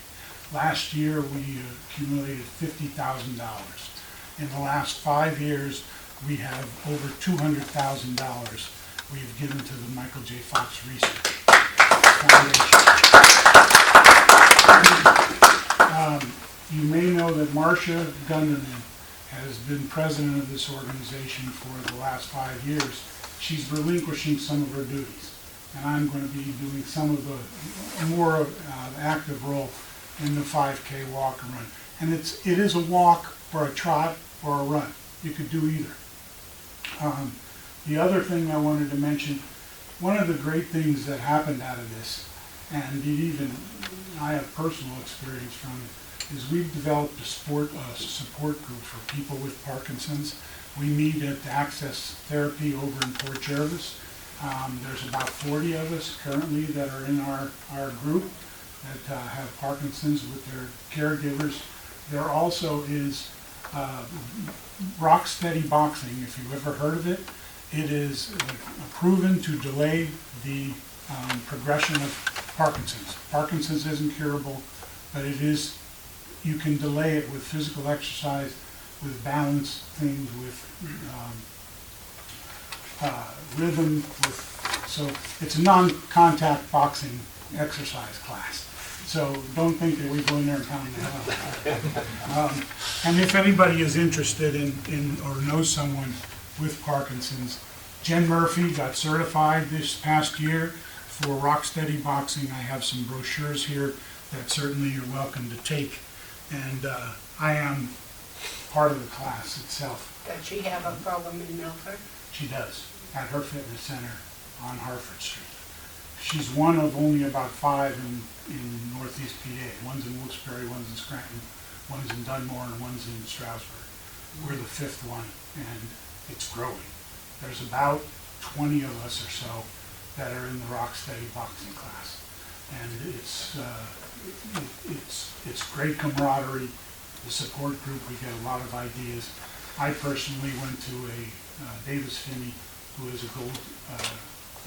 Last year we accumulated $50,000. In the last 5 years we have over $200,000 we have given to the Michael J. Fox Research Foundation. You may know that Marcia Gunderman has been president of this organization for the last 5 years. She's relinquishing some of her duties, and I'm going to be doing some of the more active role in the 5K walk and run. And it is a walk or a trot or a run. You could do either. The other thing I wanted to mention, one of the great things that happened out of this, and I have personal experience from it, is we've developed a support group for people with Parkinson's. We meet at Access Therapy over in Port Jervis. There's about 40 of us currently that are in our group that have Parkinson's with their caregivers. There also is Rock Steady Boxing, if you've ever heard of it. It is proven to delay the progression of Parkinson's. Parkinson's isn't curable, but you can delay it with physical exercise, with balance things, with rhythm. So it's a non-contact boxing exercise class. So don't think that we go in there and pound the hell out. And if anybody is interested in or knows someone with Parkinson's, Jen Murphy got certified this past year for Rock Steady Boxing. I have some brochures here that certainly you're welcome to take. And I am part of the class itself. Does she have a program in Milford? She does, at her fitness center on Hartford Street. She's one of only about 5 in Northeast PA. One's in Wilkes-Barre, one's in Scranton, one's in Dunmore, and one's in Stroudsburg. We're the 5th one, and it's growing. There's about 20 of us or so that are in the Rocksteady boxing class. And it's great camaraderie, the support group, we get a lot of ideas. I personally went to a Davis Finney, who is a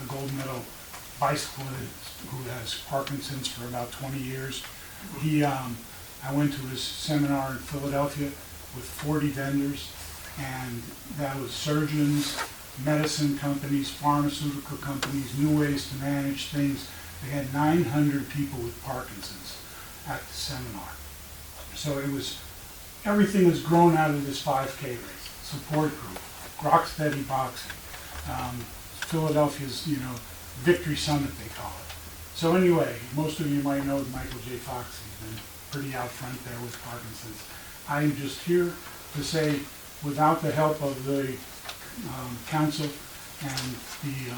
gold medal bicyclist who has Parkinson's for about 20 years. I went to his seminar in Philadelphia with 40 vendors, and that was surgeons, medicine companies, pharmaceutical companies, new ways to manage things. They had 900 people with Parkinson's at the seminar. So everything was grown out of this 5K race, support group, Rocksteady Boxing, Philadelphia's, Victory Summit, they call it. So anyway, most of you might know Michael J. Fox. He's been pretty out front there with Parkinson's. I'm just here to say, without the help of the council and the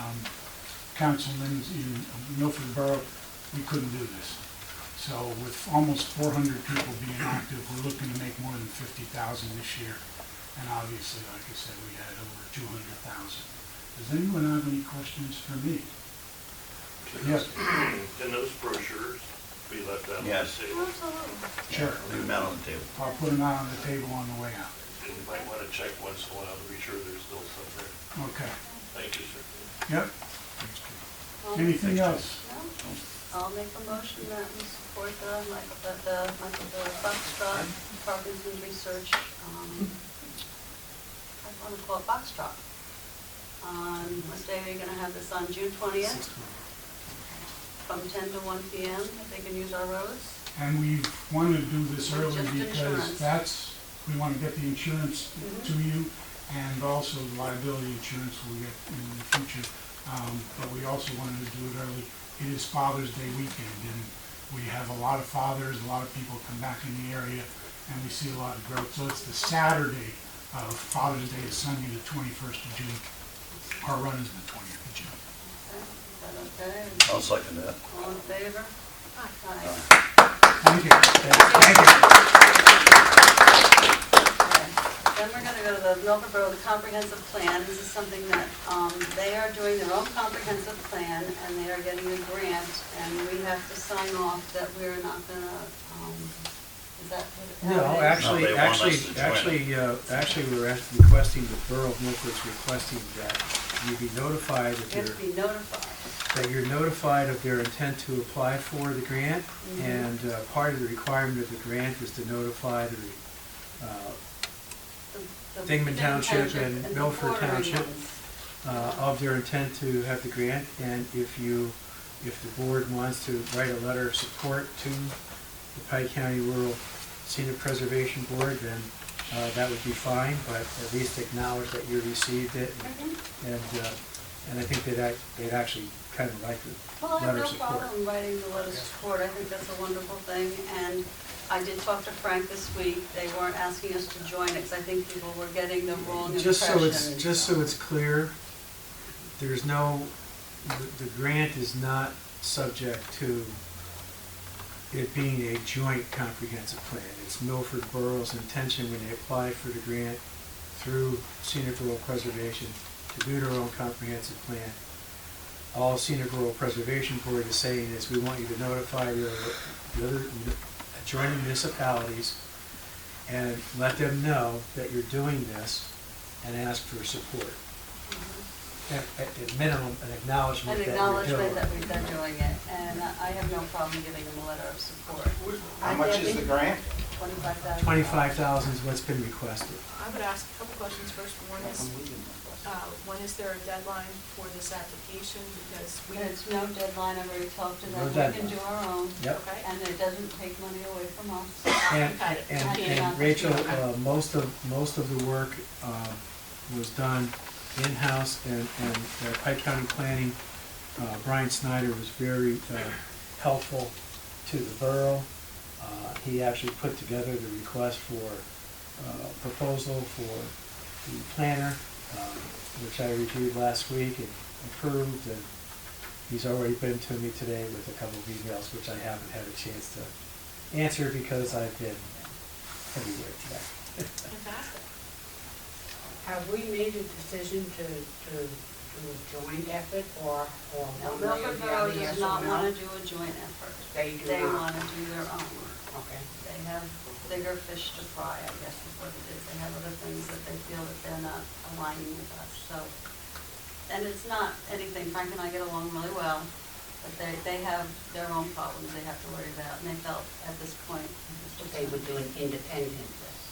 councilmen in Milford Borough, we couldn't do this. So with almost 400 people being active, we're looking to make more than 50,000 this year. And obviously, like I said, we had over 200,000. Does anyone have any questions for me? Yes. Can those brochures be left out on the Yes. table? Sure. Leave them out on the table. I'll put them out on the table on the way out. And you might want to check once in a while to be sure there's still some there. Okay. Thank you, sir. Yep. Anything else? No? I'll make a motion that we support the Foxtrot Parkinson's Research, I want to call it Foxtrot. On what day are you going to have this on? June 20th? From 10 to 1 p.m. if they can use our roads? And we wanted to do this early Just because insurance. we want to get the insurance to you, and also the liability insurance we'll get in the future. But we also wanted to do it early. It is Father's Day weekend, and we have a lot of fathers, a lot of people come back in the area, and we see a lot of growth. So it's the Saturday of Father's Day is Sunday, the 21st of June. Our run is the 20th of June. Is that okay? I'll second that. All in favor? Aye. Thank you. Thank you. Okay. Then we're going to go to the Milford Borough Comprehensive Plan. This is something that they are doing their own comprehensive plan, and they are getting a grant, and we have to sign off that we're not going to, is that what it is? No, No, actually, they want us to join actually, we're requesting, the Borough of Milford's requesting that you be notified We have to be notified. that you're notified of their intent to apply for the grant, and part of the requirement of the grant is to notify the The Dingman Township and the Milford bordering Township ones. of their intent to have the grant, and if the board wants to write a letter of support to the Pike County Rural Scenic Preservation Board, then that would be fine, but at least acknowledge that you received it, and I think they'd actually kind of like the Well, I have letter no of support. problem writing the letter of support. I think that's a wonderful thing, and I did talk to Frank this week. They weren't asking us to join it, because I think people were getting the wrong impression. Just so it's clear, there's no, the grant is not subject to it being a joint comprehensive plan. It's Milford Borough's intention when they apply for the grant through Scenic Rural Preservation to do their own comprehensive plan. All Scenic Rural Preservation Board is saying is we want you to notify the other adjoining municipalities and let them know that you're doing this and ask for support. At minimum, an acknowledgement An that you're acknowledgement doing that we've been doing it, and I have no problem giving them a letter of support. How much is the grant? 25,000. 25,000 is what's been requested. I would ask a couple questions first. When is there a deadline for this application? Because we, There's no deadline. I've already talked to them. No We can deadline. do our own. Yep. okay, And it doesn't take money away from us. And Rachel, most of the work was done in-house, and Pike County Planning, Brian Snyder was very helpful to the borough. He actually put together the request for proposal for the planner, which I reviewed last week and approved, and he's already been to me today with a couple of emails, which I haven't had a chance to answer because I've been everywhere today. fantastic. Have we made a decision to do a joint effort or Now, one way or Milford the Borough other, yes does or not no? want to do a joint effort. They do They not. want to do their own. Okay. They have bigger fish to fry, I guess is what it is. They have other things that they feel that they're not aligning with us, so. And it's not anything, Frank and I get along really well, but they have their own problems they have to worry about, and they felt at this point, it was just. They would do an independent list.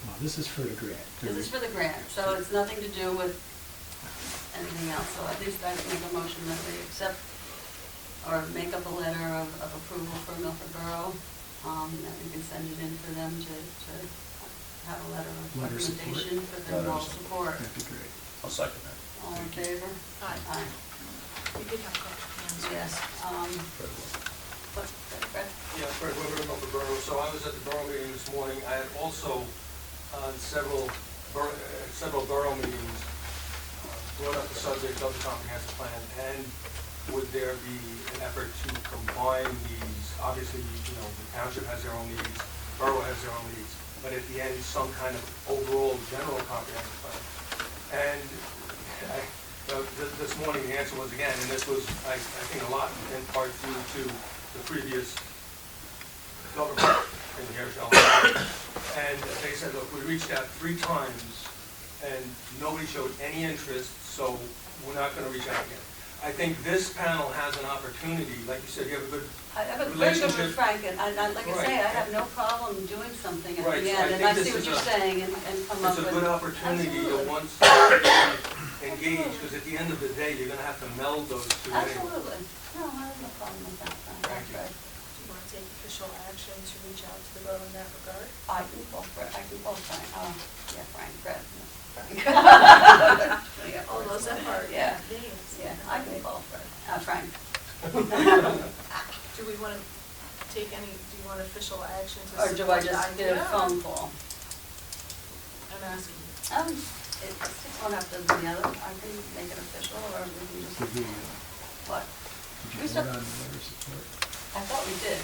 Well, this is for the grant. This is for the grant, so it's nothing to do with anything else, so at least I can make a motion that we accept or make up a letter of approval for Milford Borough, that we can send it in for them to have a letter of Letter of support. recommendation for their Letter of moral support. That'd be great. I'll second that. All in favor? Aye. Aye. You did have questions. Yes, what, Fred? Yeah, Fred Weber, Milford Borough. So I was at the borough meeting this morning. I had also, on several borough meetings, brought up the subject of the comprehensive plan, and would there be an effort to combine these? Obviously, you know, the township has their own needs, borough has their own needs, but at the end, some kind of overall general comprehensive plan. And this morning, the answer was again, and this was, I think, a lot in part due to the previous government in here, and they said, look, we reached out 3 times, and nobody showed any interest, so we're not going to reach out again. I think this panel has an opportunity, like you said, you have a good I have a very good relationship. with Frank, and like I say, I Right. have no problem doing something at Right, the so end, I and think I this see what is you're saying and come up It's with. a good opportunity to Absolutely. once engage, because at the end of the day, you're going to have to meld those two anyway. Absolutely. No, I have no problem with that, Frank. Thank you. Right. Do you want to take official action to reach out to the borough in that regard? I can call Frank, Frank, Fred, no, Frank. Yeah, All those that are Yeah, names. yeah, I can call Fred, Frank. Do we want to take any, do you want official action to Or do I support the just get a idea? phone call? I'm asking. It's one after the other, I can make it official, or we can just, Did we, what? did We you still- vote on the letter of support? I thought we did.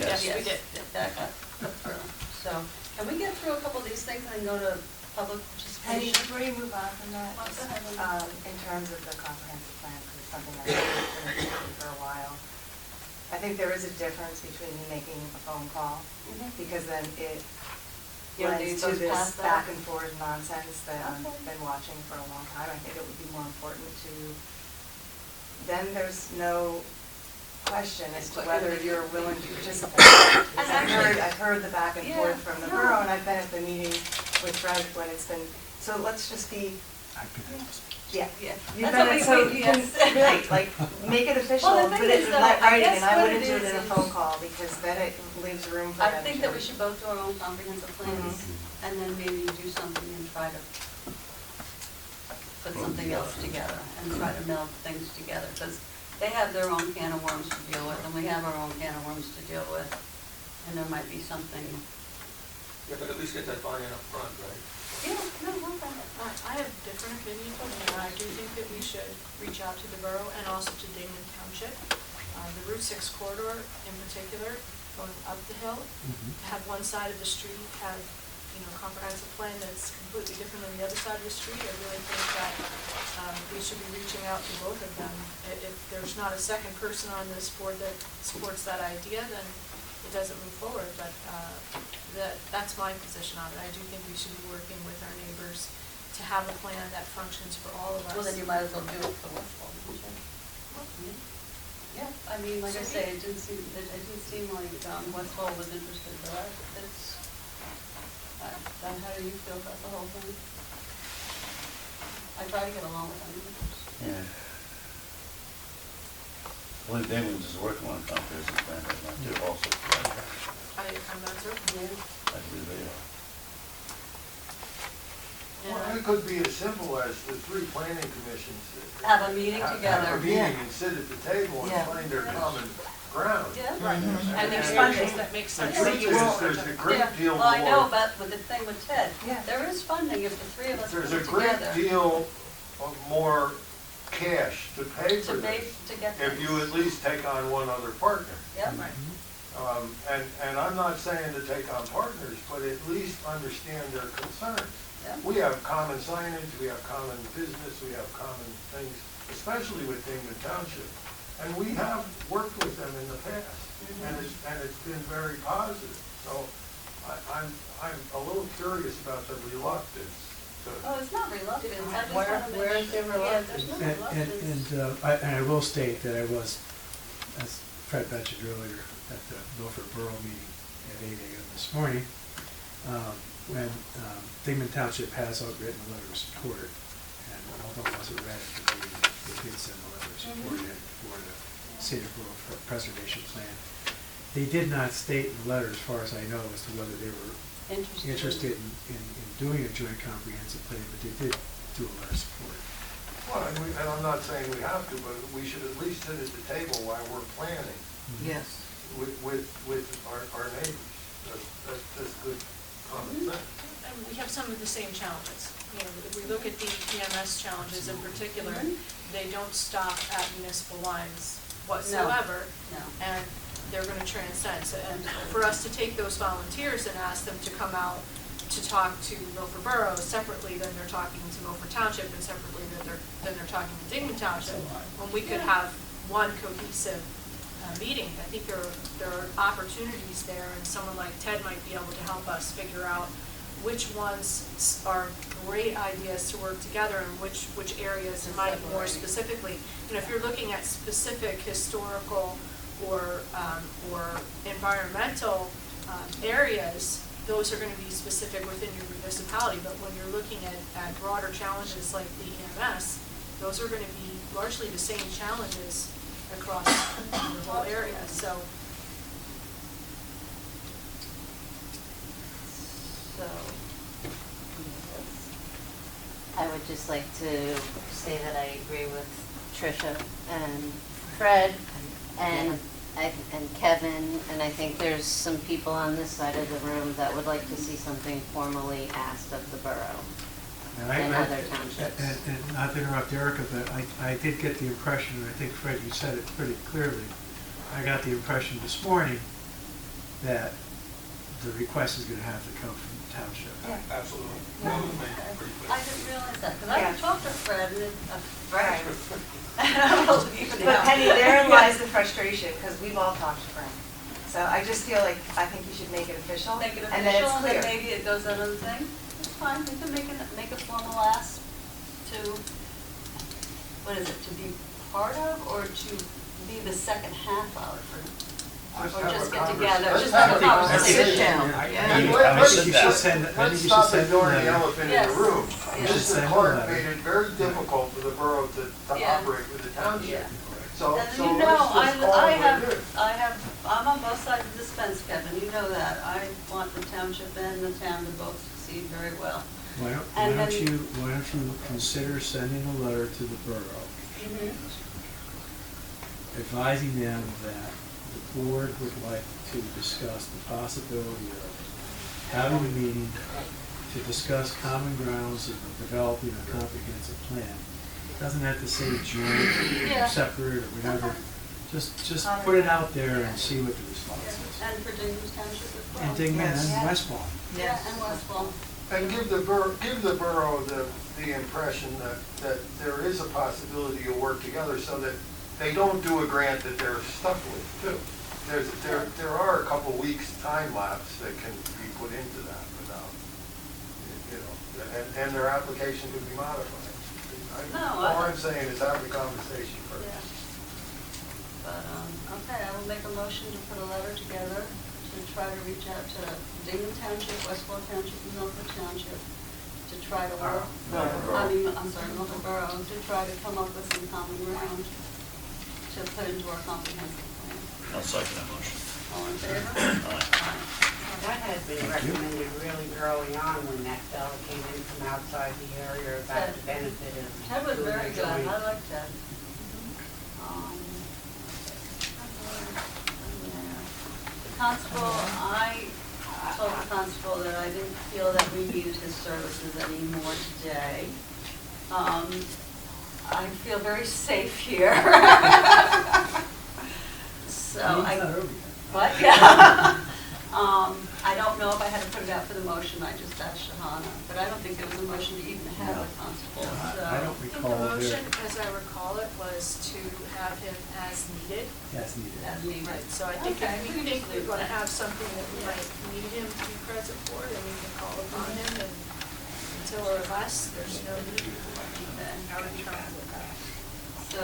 Yes, we did. That got put through. So, can we get through a couple of these things and then go to public And participation? before you move on from that, Well, go ahead, in terms of the comprehensive plan, because it's something I've been thinking for a while, I think there is a difference between me making a phone call, Mhm. because then it You want lends to to go this past that? back and forth nonsense that I've Okay. been watching for a long time. I think it would be more important to, then there's no question as to whether you're willing to participate. Because I've heard the back and forth Yeah, from the no. borough, and I've been at the meeting with Fred when it's been, so let's just be, I've been at this. yeah. Yeah. You've That's done what it, we- so we- you can, yes. right, like, make it official, Well, the put thing it is, in though, I writing, guess and I what wouldn't it do it is in a is- phone call, because then it leaves room for I them think to- that we should both do our own comprehensive plans, and then maybe do something and try to put something else together, and try to meld things together, because they have their own can of worms to deal with, and we have our own can of worms to deal with, and there might be something, Yeah, but at least get that buy-in up front, right? yeah, no, okay. I have different opinions, and I do think that we should reach out to the borough and also to Dingman Township. The Route 6 corridor in particular, going up the hill, to have one side of the street have, you know, comprehensive plan that's completely different than the other side of the street. I really think that we should be reaching out to both of them. If there's not a second person on this board that supports that idea, then it doesn't move forward, but that's my position on it. I do think we should be working with our neighbors to have a plan that functions for all of us. Well, then you might as well do it for Westfall, don't you? Yeah, I mean, like I say, it didn't seem like Westfall was interested, but how do you feel about the whole thing? I try to get along with them. Yeah. I believe Damon's is working on a comprehensive plan right now too also. I'm not certain. Yeah. I believe they are. Well, it could be as simple as the 3 planning commissions. Have a meeting Have together. a meeting and sit at the table and Yeah. find their common ground. Yeah. And there's And funding that makes The sense. truth is, there's a Yeah, great deal well, I know, more, but with the thing with Ted, Yeah. there is funding if the 3 of us put there's it a great together. deal of more cash to pay for To pay, this. to get If you at least take on one other partner. Yep. And I'm not saying to take on partners, but at least understand their concerns. We have common signage, we have common business, we have common things, especially with Dingman Township. And we have worked with them in the past, and it's been very positive. So I'm a little curious about the reluctance to. Oh, it's not reluctance, I just Where- want to make. where is the Yeah, there's no reluctance. And I will state that I was, as Fred mentioned earlier, at the Milford Borough meeting at 8 a.m. this morning, when Dingman Township has written a letter of support, and although it wasn't read at the meeting, they did send a letter of support in for the scenic road preservation plan. They did not state in the letter, as far as I know, as to whether they were interested in doing a joint comprehensive plan, but they did do a letter of support. Well, and I'm not saying we have to, but we should at least sit at the table while we're planning Yes. with our neighbors. That's good common sense. And we have some of the same challenges. You know, if we look at the EMS challenges in particular, they don't stop at municipal lines whatsoever. No. And they're going to transcend. So, and for us to take those volunteers and ask them to come out to talk to Milford Borough separately, then they're talking to Milford Township, and separately then they're talking to Dingman Township, when we could have one cohesive meeting. I think there are opportunities there, and someone like Ted might be able to help us figure out which ones are great ideas to work together and which areas might more specifically. You know, if you're looking at specific historical or environmental areas, those are going to be specific within your municipality. But when you're looking at broader challenges like the EMS, those are going to be largely the same challenges across the whole area. So I would just like to say that I agree with Tricia and Fred and Kevin, and I think there's some people on this side of the room that would like to see something formally asked of the borough and other townships. And not to interrupt Erica, but I did get the impression, and I think Fred, you said it pretty clearly, I got the impression this morning that the request is going to have to come from the township. Absolutely. I didn't realize that, because I Yeah. talked to Fred, and Right. I don't believe it But now. Penny, therein lies the frustration, because we've all talked to Frank. So I just feel like, I think you should make it official. Make it And then it's official, and then clear. maybe it goes out on the thing. It's fine, we can make a formal ask to, what is it, to be part of, or to be the second half of, or just get together, just have a conversation. Sit down. I Let's think you should send, I think let's you should stop send a ignoring the letter. elephant in Yes. the room. Yes. Should Mr. send a Clark letter. made it very difficult for the borough to Yeah. operate with the Yeah. township. So And so you let's know, just call it what it is. I'm on both sides of this fence, Kevin, you know that. I want the township and the town to both succeed very well. Why And don't then- you consider sending a letter to the borough advising them that the board would like to discuss the possibility of having a meeting to discuss common grounds of developing a comprehensive plan. It doesn't have to say joint Yeah. or separate or whatever. Just put it out there and see what the response is. And for Dingman's Township as well. And Dingman Yes. and Westfall. Yeah, and Westfall. And give the borough the impression that there is a possibility to work together so that they don't do a grant that they're stuck with too. There are a couple weeks time lapse that can be put into that without, you know, and their application could be modified. All I'm saying is have the conversation first. Yeah. But, okay, I will make a motion to put a letter together to try to reach out to Dingman Township, Westfall Township, and Milford Township to try to work, Milford Borough, to try to come up with some common ground to put into our comprehensive plan. I'll second that motion. All in favor? Aye. That had been recommended really early on when that fellow came in from outside the area about the benefit of. That was doing very a good, joint. I like that. The constable, I told the constable that I didn't feel that we needed his services anymore today. I feel very safe here. So He's not over yet. what, yeah. I don't know if I had to put it out for the motion, I just asked Shahana, but I don't think there was a motion to even have a constable, so. I don't I think the recall motion, there, as I recall it, was to have him as needed. as needed. As needed. Right, so I think Okay, if we think we're gonna have something that we might need him to be present for, then we can call upon him, and until or unless, there's no need out of trouble with that. So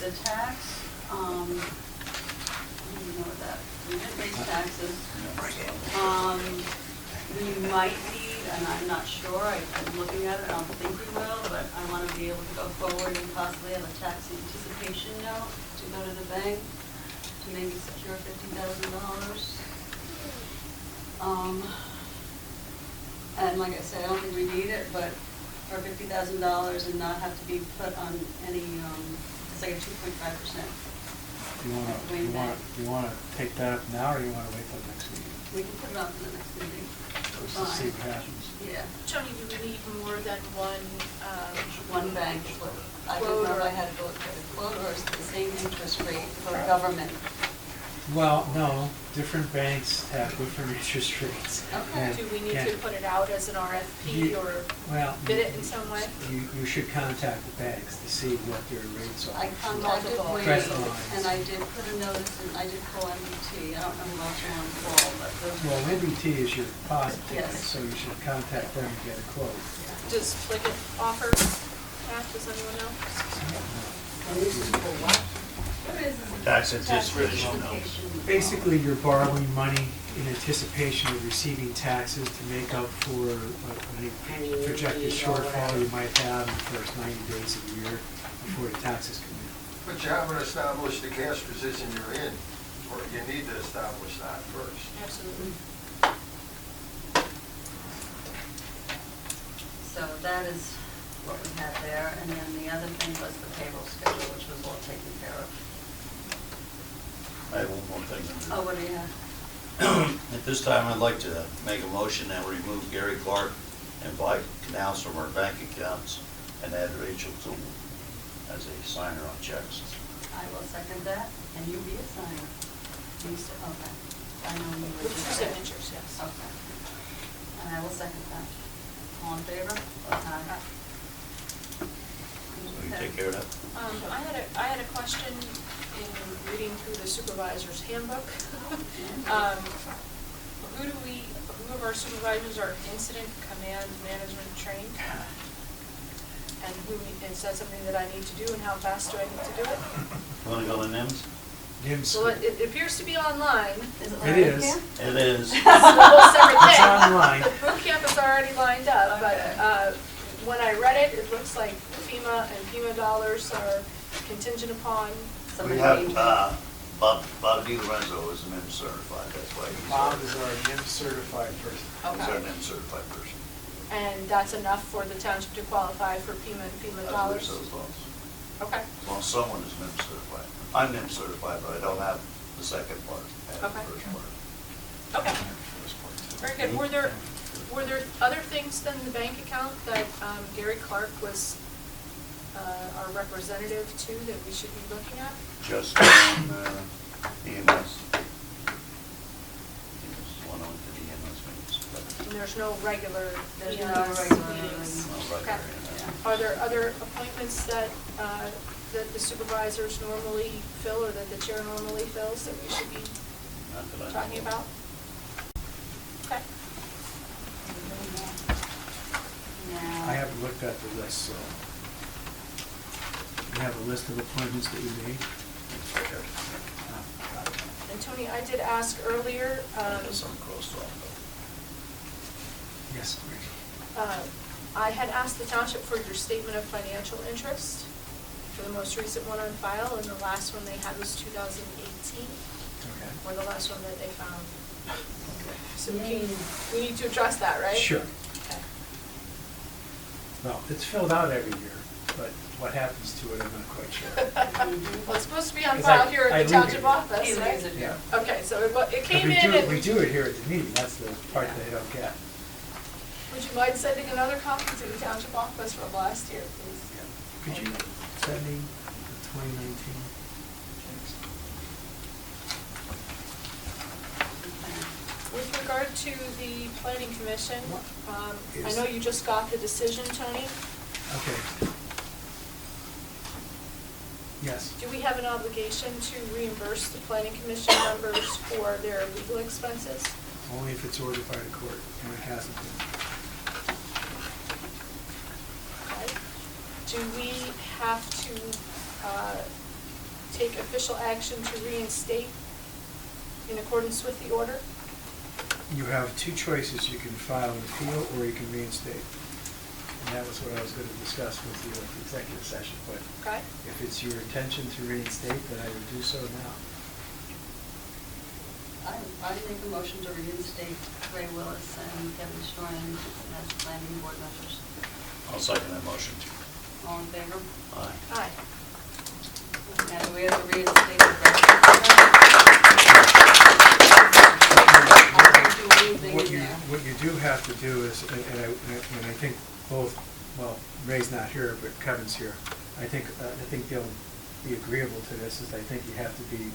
the tax, I don't even know what that, we didn't raise taxes. We might need, and I'm not sure, I'm looking at it, I don't think we will, but I want to be able to go forward and possibly have a tax anticipation note to go to the bank to maybe secure $50,000. And like I said, I don't think we need it, but for $50,000 and not have to be put on any, it's like a 2.5%. You wanna take that up now, or you wanna wait till next meeting? We can put it on for the next meeting. Just to see what happens. Yeah, Tony, do we need more than one, one bank, I didn't know if I had to go with a quote or it's the same interest rate for government. Well, no, different banks have different interest rates. Okay. And- do we need and to put it out as an RFP You- or Well, bid it in some way? you should contact the banks to see what their rates are. I contacted Multiple. Wade, Credit lines. and I did put a notice, and I did call MBT, I don't know who else you want to call, but those. Well, MBT is your deposit taker, Yes. so you should contact them and get a quote. Does Plickett offer that, does anyone know? What is this? Tax anticipation note. Basically, you're borrowing money in anticipation of receiving taxes to make up for any projected shortfall you might have in the first 90 days of the year before the taxes come in. But you haven't established the cash position you're in, or you need to establish that first. Absolutely. So that is what we had there, and then the other thing was the payroll schedule, which was all taken care of. I have one more thing to do. Oh, what do you have? At this time, I'd like to make a motion that we remove Gary Clark and Vi Canals from our bank accounts and add Rachel Toole as a signer on checks. I will second that, and you be a signer. You said, okay. I know you were With just. two signatures, yes. Okay. And I will second that. All in favor? Aye. So you take care of that? I had a question in reading through the supervisor's handbook. Who of our supervisors are incident command management trained? And it says something that I need to do, and how fast do I need to do it? Want to go to NIMS? NIMS, Well, it appears to be online. It is. It is. It's a whole separate It's thing. online. The boot camp is already lined up, but Okay. when I read it, it looks like FEMA and FEMA dollars are contingent upon. We have, Bob DiLorenzo is an NIMS certified, that's why Bob he's is our NIMS certified person. our Okay. NIMS certified person. And that's enough for the township to qualify for FEMA and FEMA I believe dollars? so, as long Okay, as someone is NIMS certified. I'm NIMS certified, but I don't have the second part, I have Okay. the first part. okay, First part. very good. Were there other things than the bank account that Gary Clark was our representative to that we should be looking at? Just EMS. One on the EMS meetings, but And there's no regular There's no EMS regular meetings? no Okay. regular EMS. Are there other appointments that the supervisors normally fill, or that the chair normally fills, that we should be Not that I know talking of. about? Okay. Now. I haven't looked at the list, so. You have a list of appointments that you made? Okay. And Tony, I did ask earlier, There's some crossed off Yes, great. I had asked the township for your statement of financial interest for the most recent one on file, and the last one they had was 2018, Okay. or the last one that they found. So we need to address that, right? Sure. Okay. Well, it's filled out every year, but what happens to it, I'm not quite sure. Well, it's supposed to be on 'Cause file I- here I at the leave township it. office, He right? leaves it here. Okay, so it came But in, we and do it here at the meeting, that's the part that I don't get. would you mind sending another copy to the township office from last year, please? Could you send me the 2019? With to the planning commission. I Is- know you just got the decision, Tony. Okay. Yes. Do we have an obligation to reimburse the planning commission members for their legal expenses? Only if it's ordered by the court, and it hasn't been. Okay. Do we have to take official action to reinstate in accordance with the order? You have two choices. You can file an appeal or you can reinstate. And that was what I was going to discuss with you at the executive session. But Okay. if it's your intention to reinstate, then I would do so now. I make a motion to reinstate Ray Willis and Kevin Stoyan as planning board members. I'll second that motion. All in favor? Aye. Aye. And we have to reinstate the rest. What you do have to do is, and I think both, well, Ray's not here, but Kevin's here. I think they'll be agreeable to this, is I think they have to be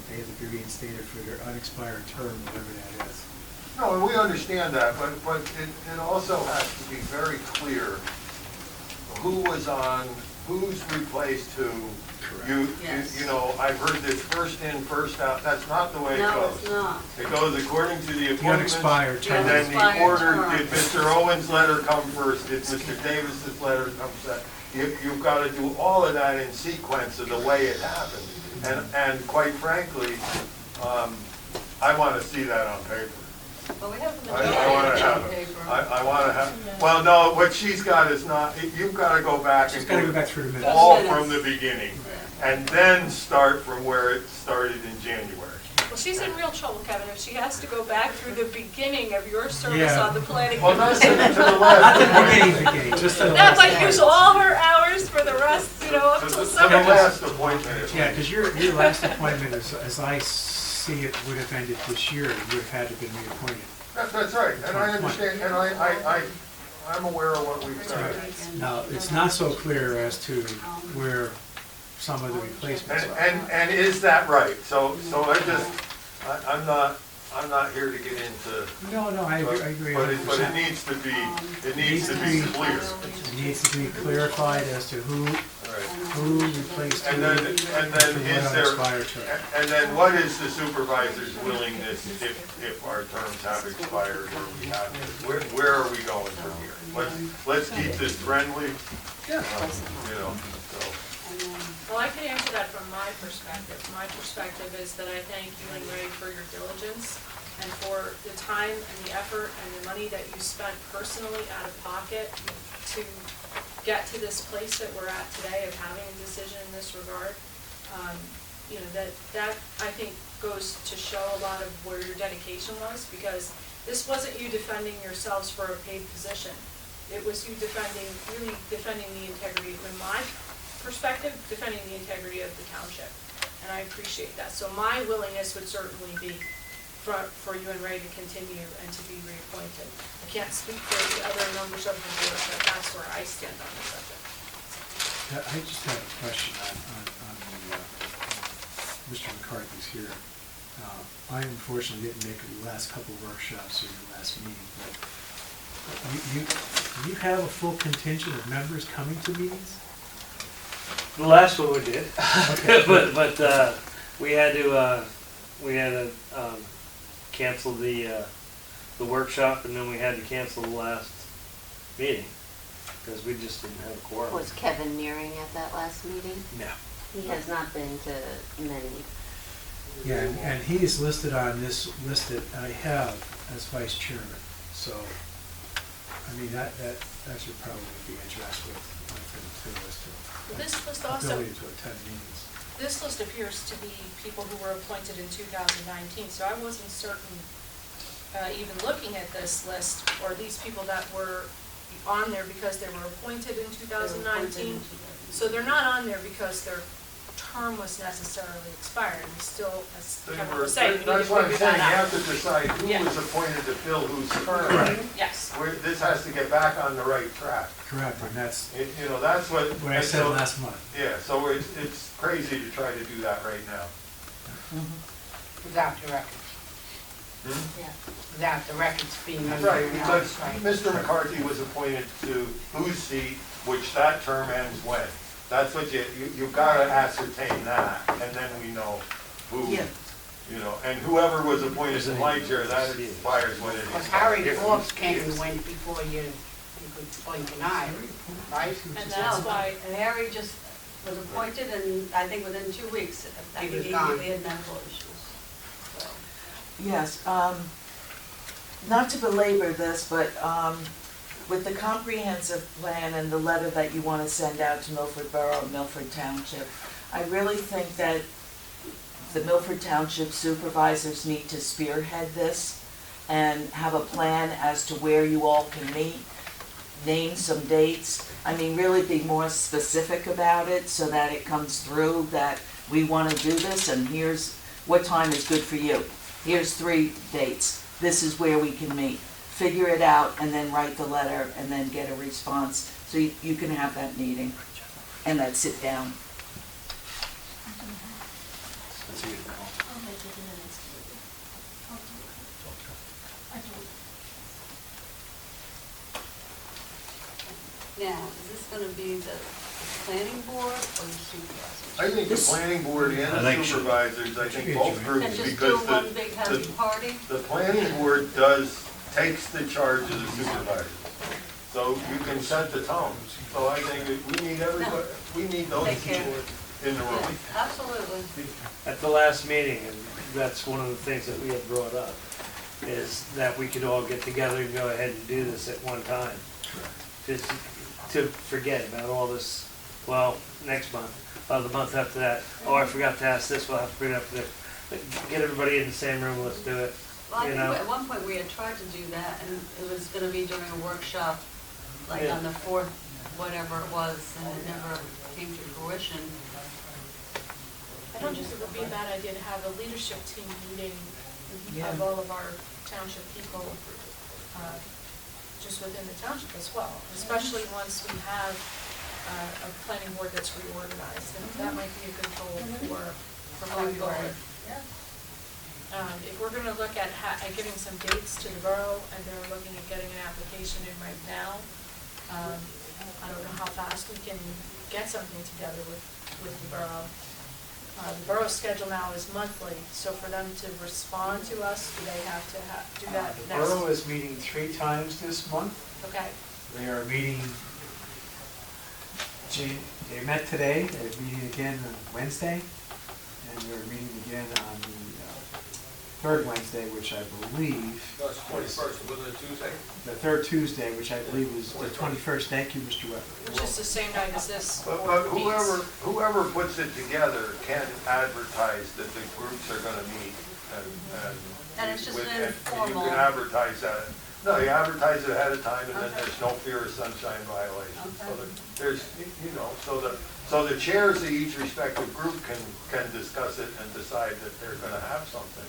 reinstated for their unexpired term, whatever that is. No, and we understand that, but it also has to be very clear who was on, who's replaced who. Yes. You know, I've heard this first in, first out, that's not the way it No, goes. it's not. It goes according to the appointments. unexpired term. And then the Unexpired order, term. did Mr. Owen's letter come first, did Mr. Davis's letter come second? You've got to do all of that in sequence of the way it happened. And quite frankly, I want to see that on paper. Well, we have the I want to majority have on it. paper. I want to have, well, no, what she's got is not, you've got to go back She's and got to go do back through the minutes. all Minutes. from the beginning. And then start from where it started in January. Well, she's in real trouble, Kevin, if she has to go back through the beginning of your service Yeah. on the planning Well, not to commission. the last. Beginning, just to the That last might part. use all her hours for the rest, you know, up till To the summer. last appointment. Yeah, because your last appointment, as I see it, would have ended this year. You would have had to have been reappointed. That's right, and I understand, and I'm aware of what we've done. Now, it's not so clear as to where some of the replacements are. And is that right? So I'm not here to get into. No, I agree But it 100%. needs to be clear. It needs to be clarified as to who replaced who. And then for is what there, unexpired term. and then what is the supervisor's willingness if our terms have expired or we have, where are we going from here? Let's keep this friendly, Yeah. you know, so. Well, I can answer that from my perspective. My perspective is that I thank you and Ray for your diligence and for the time and the effort and the money that you spent personally out of pocket to get to this place that we're at today of having a decision in this regard. You know, that I think goes to show a lot of where your dedication was, because this wasn't you defending yourselves for a paid position. It was you really defending the integrity, in my perspective, defending the integrity of the township. And I appreciate that. So my willingness would certainly be for you and Ray to continue and to be reappointed. I can't speak for the other members of the board, but that's where I stand on the subject. I just have a question on the, Mr. McCarthy's here. I unfortunately didn't make the last couple of workshops or your last meeting, but you have a full contingent of members coming to meetings? The last one we did, Okay. but we had to cancel the workshop, and then we had to cancel the last meeting because we just didn't have a quorum. Was Kevin Nearing at that last meeting? No. He has not been to many. Yeah, and he is listed on this list that I have as vice chairman. So, I mean, that should probably be addressed with him too, as to This list also, ability to attend meetings. this list appears to be people who were appointed in 2019, so I wasn't certain, even looking at this list, or these people that were on there because they were appointed in 2019. So they're not on there because their term was necessarily expired. We still, as Kevin was saying, we need to That's what I'm figure saying, you that have out. to decide who Yeah. was appointed to fill whose term. Yes. This has to get back on the right track. Correct, and that's You know, that's what. what I said last month. Yeah, so it's crazy to try to do that right now. Without direction. Without the records being. Right, because Mr. McCarthy was appointed to whose seat, which that term ends when. That's what you've got to ascertain that, and then we know who, Yeah. you know, and whoever was appointed to my chair, that expires when it Because expires. Harry Forbes came and went before you could blink an eye, right? And that's why, And Harry just was appointed, and I think within 2 weeks, I He think was he gone. had medical issues. So, Yes, not to belabor this, but with the comprehensive plan and the letter that you want to send out to Milford Borough, Milford Township, I really think that the Milford Township supervisors need to spearhead this and have a plan as to where you all can meet, name some dates. I mean, really be more specific about it so that it comes through that we want to do this and here's what time is good for you. Here's 3 dates. This is where we can meet. Figure it out and then write the letter and then get a response so you can have that meeting and that sit down. That's a good call. now, is this gonna be the planning board or the supervisors? I think the planning board and I the think so. supervisors, I think both groups, And just do because one big happy party? the planning board takes the charge of the supervisors. So you can set the tone. So I think that we need everybody, we need those Take care. people in the room. Yes, absolutely. At the last meeting, and that's one of the things that we had brought up, is that we could all get together and go ahead and do this at one time. Just to forget about all this, well, next month, the month after that, oh, I forgot to ask this, we'll have to bring it up there. Get everybody in the same room, let's do it. Well, I You think know. at one point we had tried to do that, and it was gonna be during a workshop, like Yeah. on the 4th, whatever it was, and it never came to fruition. I don't think it would be a bad idea to have a leadership team meeting Yeah. of all of our township people, just within the township as well, especially once we have a planning board that's reorganized, and that might be a good goal for February. If we're gonna look at giving some dates to the borough, and they're looking at getting an application in right now, I don't know how fast we can get something together with the borough. The borough's schedule now is monthly, so for them to respond to us, do they have to do that The next? borough is meeting 3 times this month. Okay, They are meeting, they met today, they're meeting again on Wednesday, and they're meeting again on the 3rd Wednesday, which I believe. No, it's 21st, wasn't it Tuesday? The 3rd Tuesday, which I believe is the 21st. Thank you, Mr. Weber. which is the same night as this But board meets. whoever puts it together can advertise that the groups are gonna meet And it's just with- an and informal. you can advertise that. No, you advertise it ahead of time, and then Okay. there's no fear of sunshine violation. So Okay. there's, you know, so the chairs of each respective group can discuss it and decide that they're gonna have something.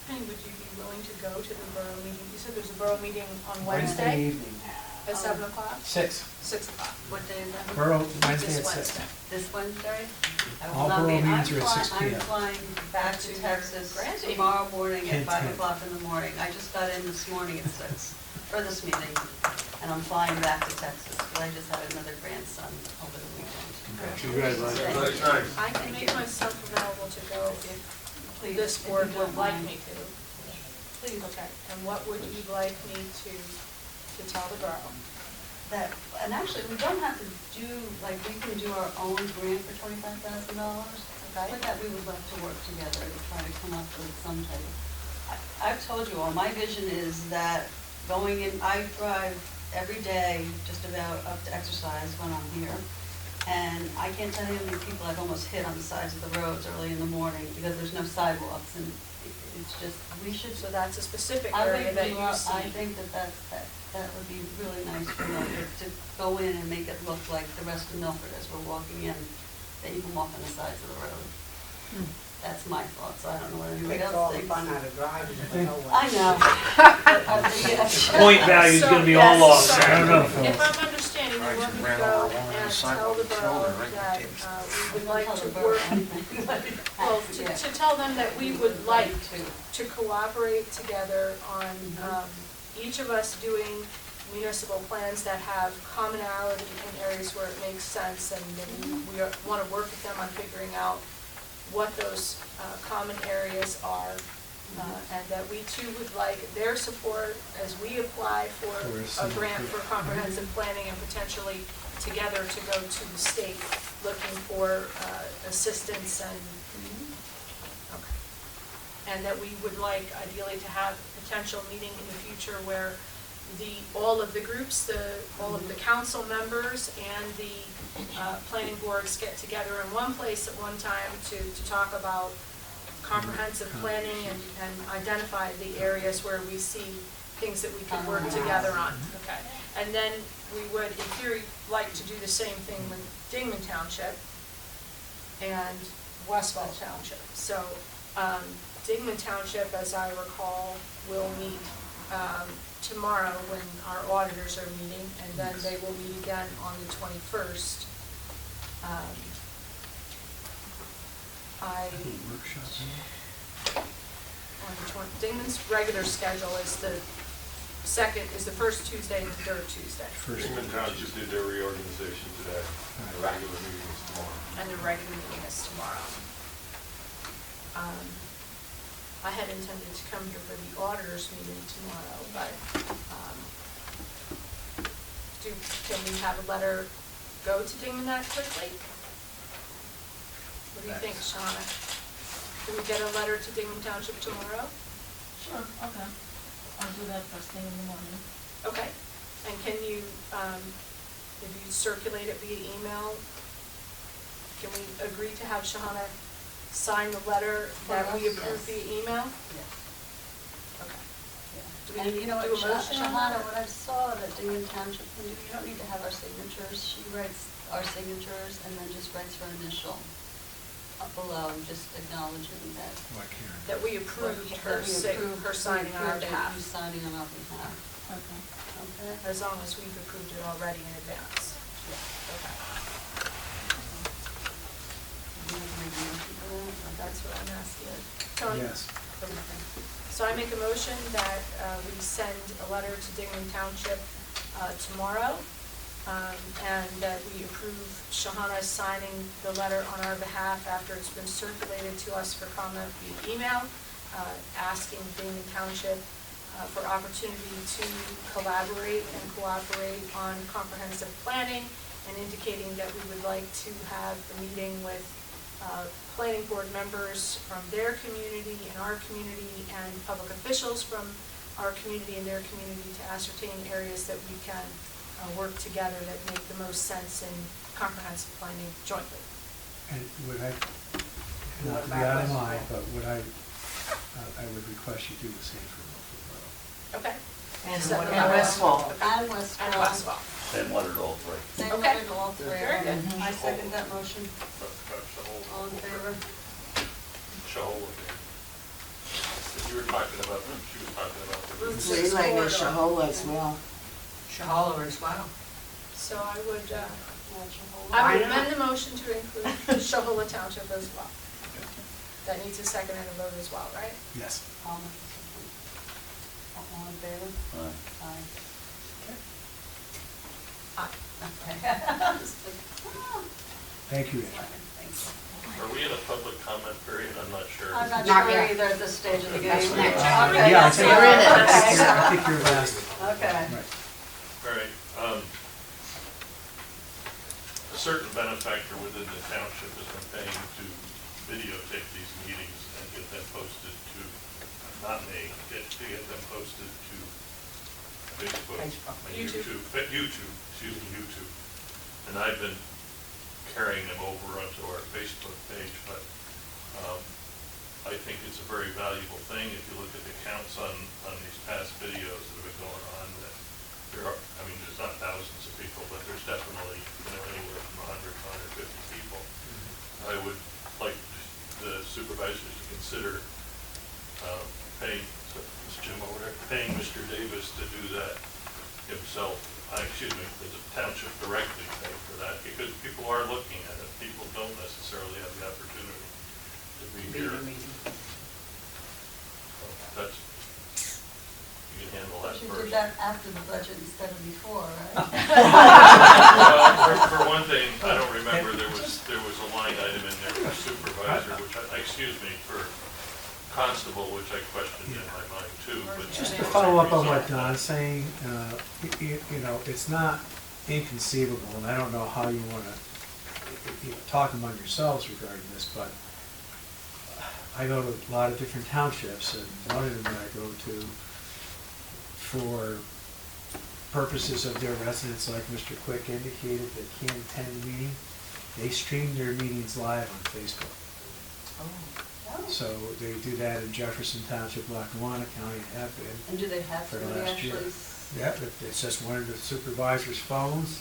Penny, would you be willing to go to the borough meeting? You said there's a borough meeting on Wednesday Wednesday evening, at 7 o'clock? 6. 6 o'clock. What day is that? Borough, Wednesday This at 6. Wednesday. This Wednesday? I will All not borough be- meetings are at 6 I'm p.m. flying back to Texas Granted. tomorrow morning at Hint, 5 hint. o'clock in the morning. I just got in this morning at 6 for this meeting, and I'm flying back to Texas, because I just had another grandson over the weekend. Congratulations. That's nice. I can make myself available to go if Please, this if board you would don't like mind. me to. Please. Okay, and what would you like me to tell the borough? That, and actually, we don't have to do, like, we can do our own grant for $25,000. Okay. But that we would like to work together to try to come up with some type of, I've told you all, my vision is that going in, I drive every day just about up to exercise when I'm here. And I can't tell you how many people I've almost hit on the sides of the roads early in the morning because there's no sidewalks, and it's just, we should. So that's a specific I area think that we you are- see. I think that would be really nice for Milford to go in and make it look like the rest of Milford as we're walking in, that you can walk on the sides of the road. That's my thoughts, I don't know what anybody Takes all else the thinks. fun out of driving, but no way. I know. But, yeah. Point value's gonna be all So, lost. yes, I don't know, so fellas. If I'm understanding Kenny, we want you to go and tell the borough that we would like to work, well, to tell them that we would like to cooperate together on each of us doing municipal plans that have commonality in areas where it makes sense, and that we want to work with them on figuring out what those common areas are, and that we too would like their support as we apply for a grant for comprehensive planning and potentially together to go to the state looking for assistance and that we would like ideally to have a potential meeting in the future where all of the groups, all of the council members and the planning boards get together in one place at one time to talk about comprehensive planning and identify the areas where we see things that we can work together on. Okay. And then we would, in theory, like to do the same thing with Dingman Township and Westfall Township. So Dingman Township, as I recall, will meet tomorrow when our auditors are meeting, and then they will meet again on the 21st. Dingman's regular schedule is the first Tuesday and the third Tuesday. Dingman Township did their reorganization today, and the regular meeting is tomorrow. And the regular meeting is tomorrow. I had intended to come here for the auditors meeting tomorrow, but can we have a letter go to Dingman that quickly? What do you think, Shauna? Can we get a letter to Dingman Township tomorrow? Sure, okay. I'll do that first thing in the morning. Okay. And can you, if you circulate it via email, can we agree to have Shauna sign the letter that we approve via email? Yes. Okay. Do we And need you know to what, do a motion on Shahana, that? what I saw that Dingman Township can do, you don't need to have our signatures. She writes our signatures and then just writes her initial up below, just acknowledging that. That we approved her that we approved- her signing on our approved it, behalf, You signing on our behalf. Okay. Okay? as long as we've approved it already in advance. Okay. You have to make a motion for that? That's what I'm asking. Tony? Yes. Okay. So I make a motion that we send a letter to Dingman Township tomorrow, and that we approve Shahana signing the letter on our behalf after it's been circulated to us for comment via email, asking Dingman Township for opportunity to collaborate and cooperate on comprehensive planning, and indicating that we would like to have a meeting with planning board members from their community and our community, and public officials from our community and their community, to ascertain areas that we can work together that make the most sense in comprehensive planning jointly. And would I, not to be out of line, but I would request you do the same for Milford Borough. Okay? And So- Westfall. And Westfall. And Westfall. Same letter to all three. Same Okay. letter to all three. Very good. I second that motion. All in favor? You were talking about, she was talking about the Route Relay 6 to corridor. Shahola as well. Shahala as well. So I would Why not? amend the motion to include Shahola Township as well. That needs a second and a vote as well, right? Yes. All in favor? Aye. Aye. Aye. Okay. Thank you, Ann. Thanks. Are we in a public comment period? I'm not sure. I'm not Not sure yet. either at this stage of the game. That's next. Okay, Yeah, I that's think all right. I think you're last. Okay. Right. All right. A certain benefactor within the township has been paying to videotape these meetings and get them posted to, not me, to get them posted to Facebook. YouTube. And I've been carrying them over onto our Facebook page, but I think it's a very valuable thing. If you look at the counts on these past videos that have been going on, that there are, I mean, there's not thousands of people, but there's definitely, anywhere from 100 to 150 people. I would like the supervisors to consider paying, is Jim over there, paying Mr. Davis to do that himself excuse me, does the township directly pay for that? Because people are looking at it, people don't necessarily have the opportunity to be here. So that's, you can handle that You first. did that after the budget instead of before, right? Well, for one thing, I don't remember, there was a line item in there for supervisor, which excuse me, for constable, which I questioned in my mind too, but. Just to follow up on what Don's saying, you know, it's not inconceivable, and I don't know how you want to, talk among yourselves regarding this, but I go to a lot of different townships, and one of them that I go to for purposes of their residents, like Mr. Quick indicated, that can't attend the meeting, they stream their meetings live on Facebook. So they do that in Jefferson Township, Lackawanna County, have been. And do they have For the somebody last year. actually? Yep, it's just one of the supervisor's phones.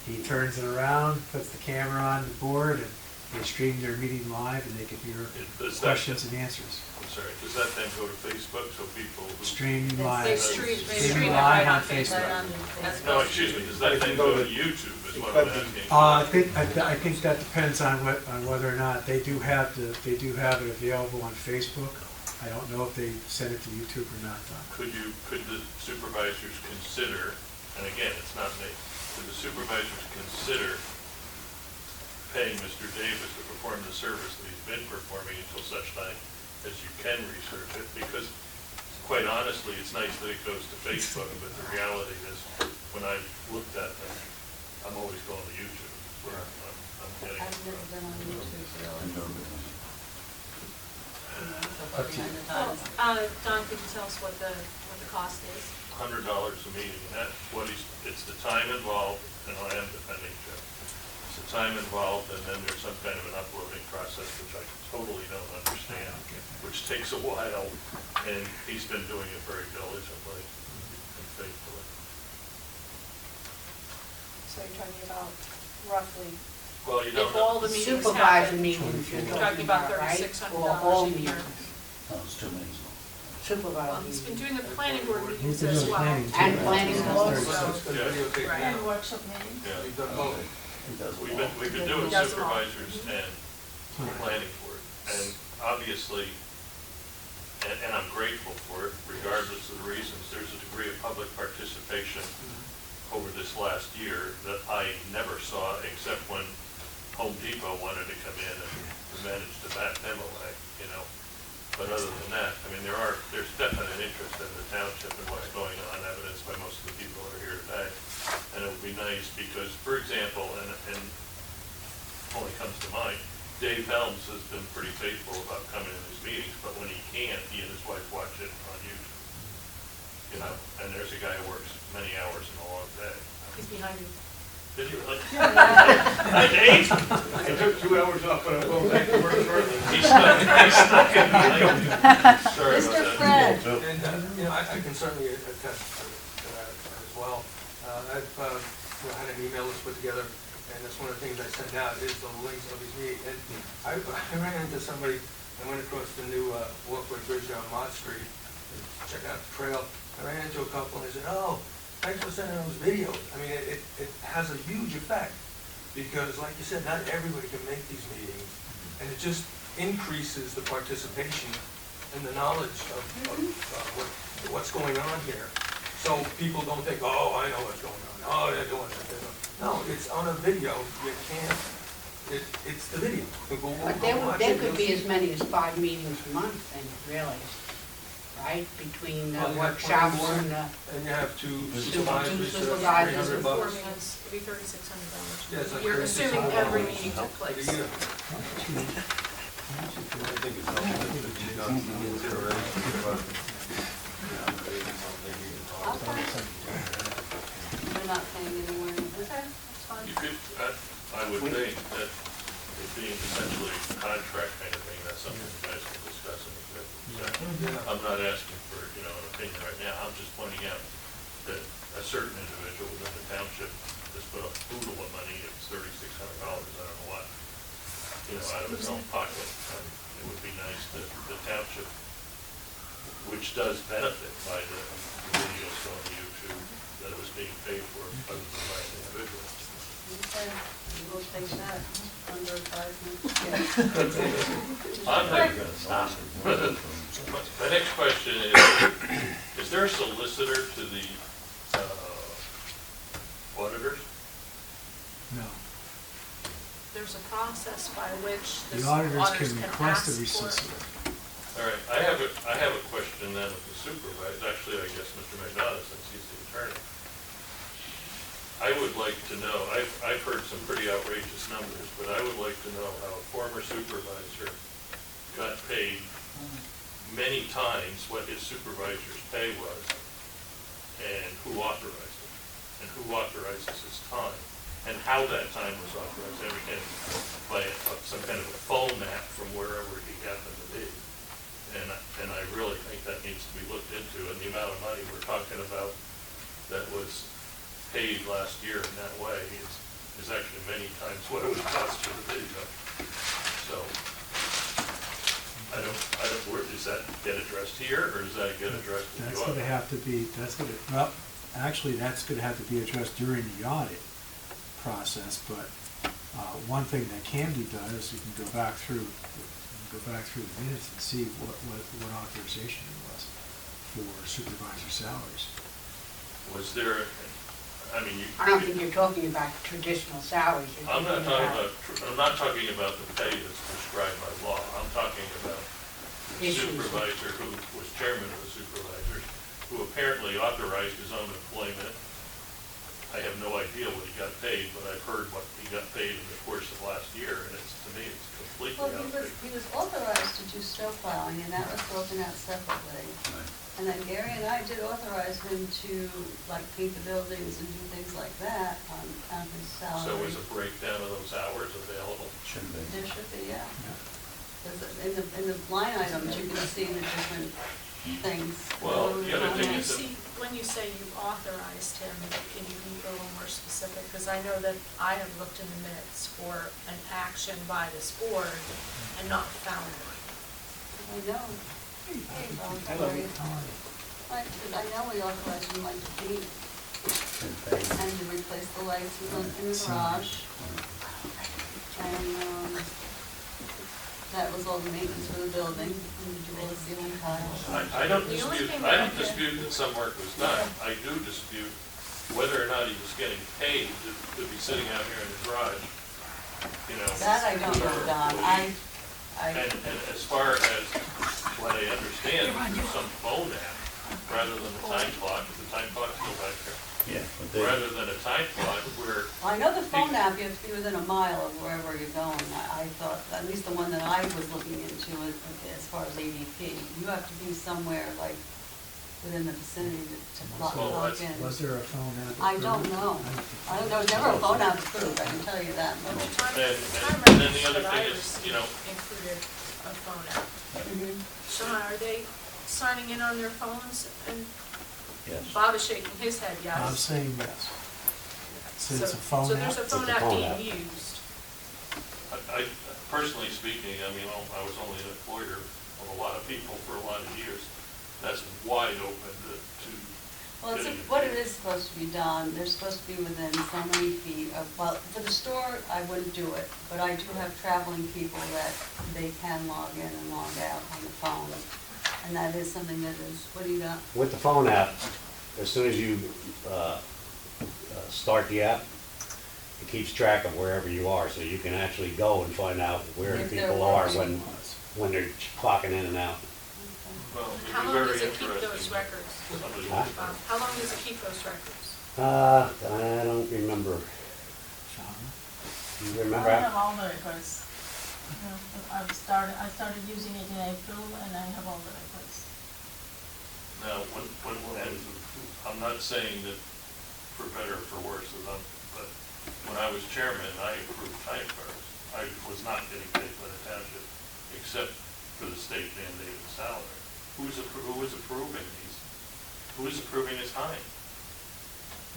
He turns it around, puts the camera on the board, and they stream their meeting live, and they can hear Does that- questions and answers. I'm sorry, does that then go to Facebook, so people who? Streaming They live. Stream Streaming it live right on on Facebook. Facebook. No, excuse me, does that If then you go go to to- YouTube, is what It I'm could be- asking? I think that depends on whether or not they do have it available on Facebook. I don't know if they send it to YouTube or not, though. Could the supervisors consider, and again, it's not me, could the supervisors consider paying Mr. Davis to perform the service that he's been performing until such time as you can research it? Because quite honestly, it's nice that it goes to Facebook, but the reality is, when I looked at them, I'm always going to YouTube, where I'm getting it I've never from. been on YouTube, really. Up to you. Don, could you tell us what the cost is? $100 a meeting, and that's what it's the time involved, and I am defending Jim. It's the time involved, and then there's some kind of an uploading process, which I totally don't understand, which takes a while, and he's been doing it very diligently and faithfully. So you're talking about roughly, Well, you don't if all know. the meetings Supervisor happen, meetings, you're you're talking about right? $3,600 Or all a year. meetings. No, it's 2 meetings. Supervisor Well, he's been meetings. doing the planning board He's meetings been as doing well. planning, too. And planning board. So it's been Yeah. videotaped Right. now. And workship meetings. Yeah, We've done both. He does it we've all. been doing He does it all. supervisors and planning board, and obviously, and I'm grateful for it, regardless of the reasons, there's a degree of public participation over this last year that I never saw, except when Home Depot wanted to come in and manage to bat them away, you know. But other than that, I mean, there's definite interest in the township and what's going on, evidenced by most of the people that are here today. And it would be nice because, for example, and only comes to mind, Dave Helms has been pretty faithful about coming to his meetings, but when he can't, he and his wife watch it on YouTube. You know, and there's a guy who works many hours in a long day. He's behind you. Did you really? I did. I took 2 hours off, but I will take the work shortly. He's stuck in the Sorry about Mr. that. Fred. And, you know, I can certainly attest to that as well. I've had an email list put together, and that's one of the things I send out is the links of these meetings. And I ran into somebody, I went across the new walkway bridge down Mott Street, check out the trail. I ran into a couple, and they said, "Oh, thanks for sending those videos." I mean, it has a huge effect, because like you said, not everybody can make these meetings, and it just increases the participation and the knowledge of what's going on here. So people don't think, "Oh, I know what's going on. Oh, they're doing it." No, it's on a video. You can't, it's the video. But there could be as many as 5 meetings a month, then, really, right? Between the Well, you have workshops 21, and the, And you have two Two supervisors, so supervisors that's and 300 4 bucks. meetings, it'd be $3,600. Yeah, it's like You're assuming $3,600 every meeting took for the place. year. I think it's helpful that you don't consider anything about We're not paying anywhere. Okay, that's fine. You could, I would think that it being essentially a contract kind of thing, that's something you guys can discuss in executive session. Yeah. I'm not asking for, you know, an opinion right now, I'm just pointing out that a certain individual within the township has put a boodle of money, it's $3,600, I don't know what, you know, out of his own pocket. It would be nice that the township, which does benefit by the videos on YouTube, that it was being paid for by the individual. Okay, we'll take that under advisement. I'm Never gonna stop it. My next question is there a solicitor to the auditors? No. There's a process by which The the auditors can ask request a for. solicitor. All right, I have a question then of the supervisor, actually, I guess Mr. McDonough, since he's the attorney. I would like to know, I've heard some pretty outrageous numbers, but I would like to know how a former supervisor got paid many times what his supervisor's pay was, and who authorized it, and who authorizes his time, and how that time was authorized, and by some kind of a phone app from wherever he happened to be. And I really think that needs to be looked into, and the amount of money we're talking about that was paid last year in that way is actually many times what it would cost for the video. So, where, does that get addressed here, or does that get addressed in the That's audit? gonna have to be, well, actually, that's gonna have to be addressed during the audit process, but, one thing that can be done is you can go back through the minutes and see what authorization it was for supervisor salaries. Was there, I mean, I don't think you're talking about traditional salaries. You're I'm not talking talking about the pay that's prescribed by law. I'm talking about the Issues. supervisor who was chairman of the supervisors, who apparently authorized his own employment. I have no idea what he got paid, but I've heard what he got paid in the course of last year, and it's, to me, it's completely Well, outrageous. he was authorized to do snow plowing, and that was broken out separately. And then Gary and I did authorize him to, like, paint the buildings and do things like that on his salary. So is a breakdown of those hours available? Shouldn't be. There should be, yeah. Because in the line items, you can see the different things. Well, the other thing When you is that see, when you say you authorized him, can you be a little more specific? Because I know that I have looked in the minutes for an action by this board and not found one. I know. I know we authorized him like to paint and to replace the lights in the garage. And that was all the maintenance for the building, and to do all the ceiling tiles. I don't The only dispute, thing I that don't I did- dispute that some work was done. I do dispute whether or not he was getting paid to be sitting out here in the garage, you know. That I don't know, Don. And as far as what I understand, there's some phone app, rather than a time clock, the time clock's still back there. Yeah, but they, Rather than a time clock where, I know the phone app, you have to be within a mile of wherever you're going. I thought, at least the one that I was looking into as far as ADP, you have to be somewhere like within the vicinity to Well, log that's- in. Was there a phone app? I don't know. There was never a phone app approved, I can tell you that much. and then the other thing is, you know, Included a phone app. Mhm. Sean, are they signing in on their phones? And yes. Bob is shaking his head, yes. I'm saying yes. So it's a So phone there's a app? phone app being used. I, personally speaking, I mean, I was only an employer of a lot of people for a lot of years. That's wide open to Well, getting what it paid. is supposed to be done, they're supposed to be within so many feet of, well, for the store, I wouldn't do it, but I do have traveling people that they can log in and log out on the phone. And that is something that is, what do you got? With the phone app, as soon as you start the app, it keeps track of wherever you are, so you can actually go and find out where the If they're people are working. when they're clocking in and out. Well, it'd be How long very does it keep those interesting. records? Somebody- Huh? How long does it keep those records? I don't remember. Sean? You I remember? have all the records. You know, I started using it in April and I have all the records. Now, and I'm not saying that for better or for worse, but when I was chairman, I approved time cards. I was not getting paid by the township, except for the state mandated salary. Who was approving these? Who was approving his time?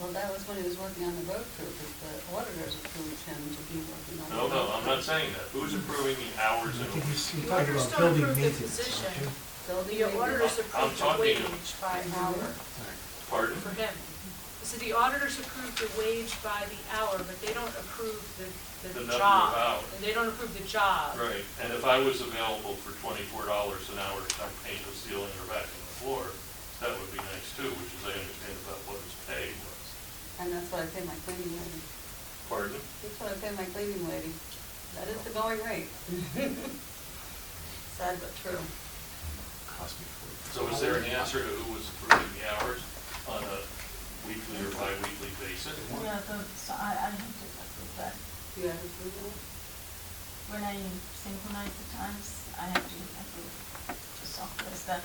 Well, that was when he was working on the road crew, because the auditors approved him to be working on the road. No, I'm not saying that. Who's approving the hours I and? think you're The talking auditors about don't building approve the maintenance, position. don't you? Building The auditors maintenance. approved the talking- wage by hour Pardon? for him. Because So the auditors approve the wage by the hour, but they don't approve The the number of job. hours. And they don't approve the job. Right, and if I was available for $24 an hour to come paint the ceiling or vacuum the floor, that would be nice too, which is I understand about what his pay was. And that's what I pay my cleaning lady. Pardon? That's what I pay my cleaning lady. That is the going rate. Sad but true. Cost me $40. So is there an answer to who was approving the hours on a weekly or bi-weekly basis? Yeah, so I have to approve that. You have approval? When I synchronize the times, I have to approve the software. Is that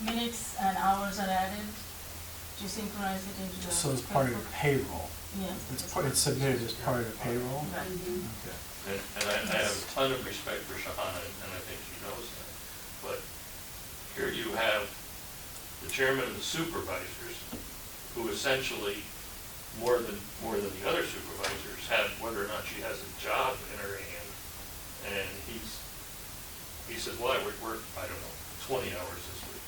minutes and hours are added to synchronize it into the. So it's part of the payroll? Yes. It's submitted as part of the payroll? Right. Okay. And I have a ton of respect for Shahana, and I think she knows that. But here you have the chairman of the supervisors, who essentially, more than the other supervisors, have whether or not she has a job in her hand. And he said, well, I would work, I don't know, 20 hours this week.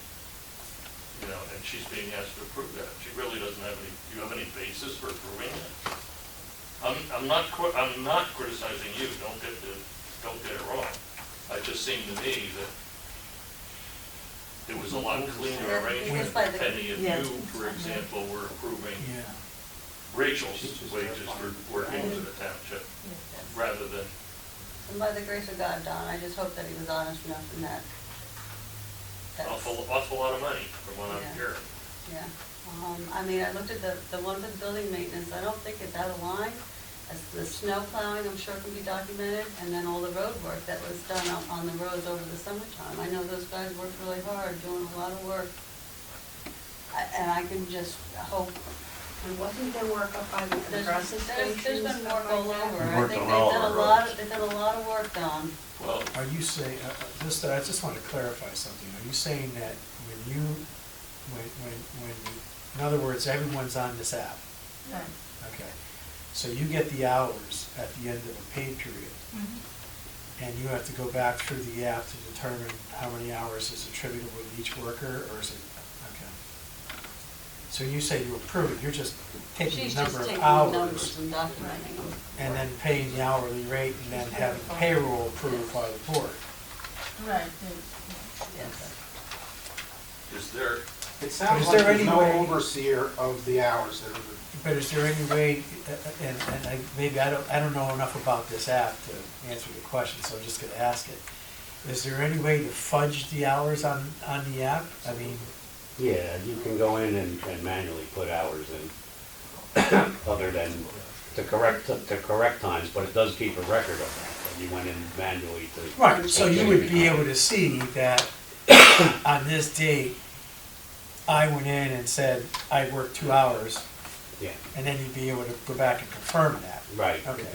You know, and she's being asked to approve that. She really doesn't have any, do you have any basis for approving that? I'm not criticizing you, don't get it wrong. It just seemed to me that it was a lot cleaner Yeah, arrangement. because by the- Penny, if Yeah. you, for example, were approving Yeah. Rachel's wages for working for the township, rather than, And by the grace of God, Don, I just hope that he was honest enough in that. awful lot of money from what I'm Yeah. hearing. Yeah. I mean, I looked at the one for the building maintenance, I don't think it's out of line. As the snow plowing, I'm sure can be documented, and then all the road work that was done on the roads over the summertime. I know those guys worked really hard, doing a lot of work. And I can just hope, And wasn't there work up by the there's compressor station? been and work stuff all like that? over. We I worked think on all our roads. they've done a lot of work, Don. Well, Are you saying, I just want to clarify something. Are you saying that in other words, everyone's on this app? Right. Okay. So you get the hours at the end of a pay period, and you have to go back through the app to determine how many hours is attributable to each worker, or is it, okay. So you say you approve it, you're just taking She's the just number of taking the numbers hours and documenting them. and then paying the hourly rate and then having payroll approved by the board. Right. Yes. is there, It But sounds is like there there's any no way- overseer of the hours that are. But is there any way, maybe I don't know enough about this app to answer the question, so I'm just gonna ask it. Is there any way to fudge the hours on the app? I mean, Yeah, you can go in and manually put hours in, other than the correct times, but it does keep a record of that. You went in manually to. right, so you would be able to see that on this date, I went in and said, I worked 2 hours, Yeah, and then you'd be able to go back and confirm that. right. Okay.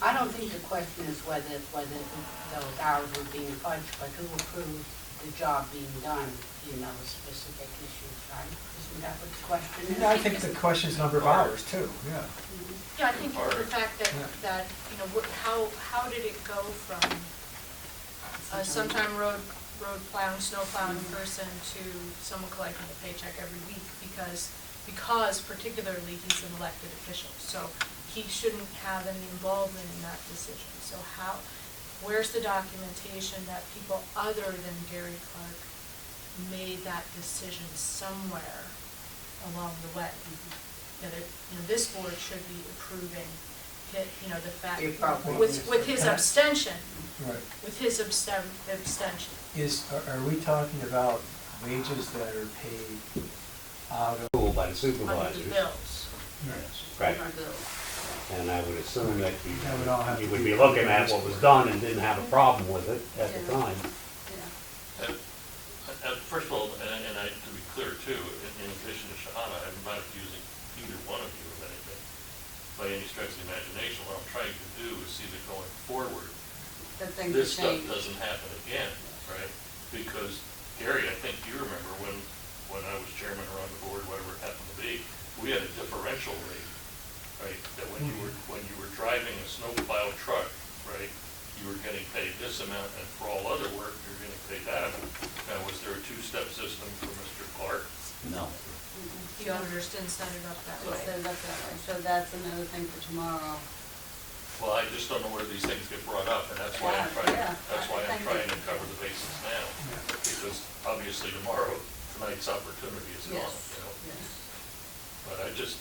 I don't think the question is whether those hours were being fudged, but who approved the job being done in those specific issues, right? Isn't that what the question is? Yeah, I think the question is number of hours too, yeah. Yeah, I think the fact Yeah. that, you know, how did it go from a sometime road plowing, snow plowing person to someone collecting a paycheck every week? Because particularly he's an elected official, so he shouldn't have any involvement in that decision. So where's the documentation that people other than Gary Clark made that decision somewhere along the way? That this board should be approving the fact, The appropriate with his abstention, Right. with his abstention. Are we talking about wages that are paid out of? Ruled by the On the supervisors. bills. Right. Our bills. And I would assume that That would all have you to would be be looking at what was done and didn't have a problem with it at the Yeah. time. Yeah. first of all, and to be clear too, in addition to Shahana, I'm not accusing either one of you of anything by any stretch of the imagination. What I'm trying to do is see that going forward, That things this stuff change. doesn't happen again, right? Because Gary, I think you remember when I was chairman or on the board, whatever it happened to be, we had a differential rate, right? That when you were driving a snowplow truck, right, you were getting paid this amount, and for all other work, you're getting paid that amount. Now, was there a two-step system for Mr. Clark? No. He the auditors didn't set it up that way. Set it up that way. So that's another thing for tomorrow. Well, I just don't know where these things get brought up, and that's why I'm Yeah, I think trying to cover the bases now. Because obviously tomorrow, tonight's opportunity is gone, Yes. you know? Yes. But I just,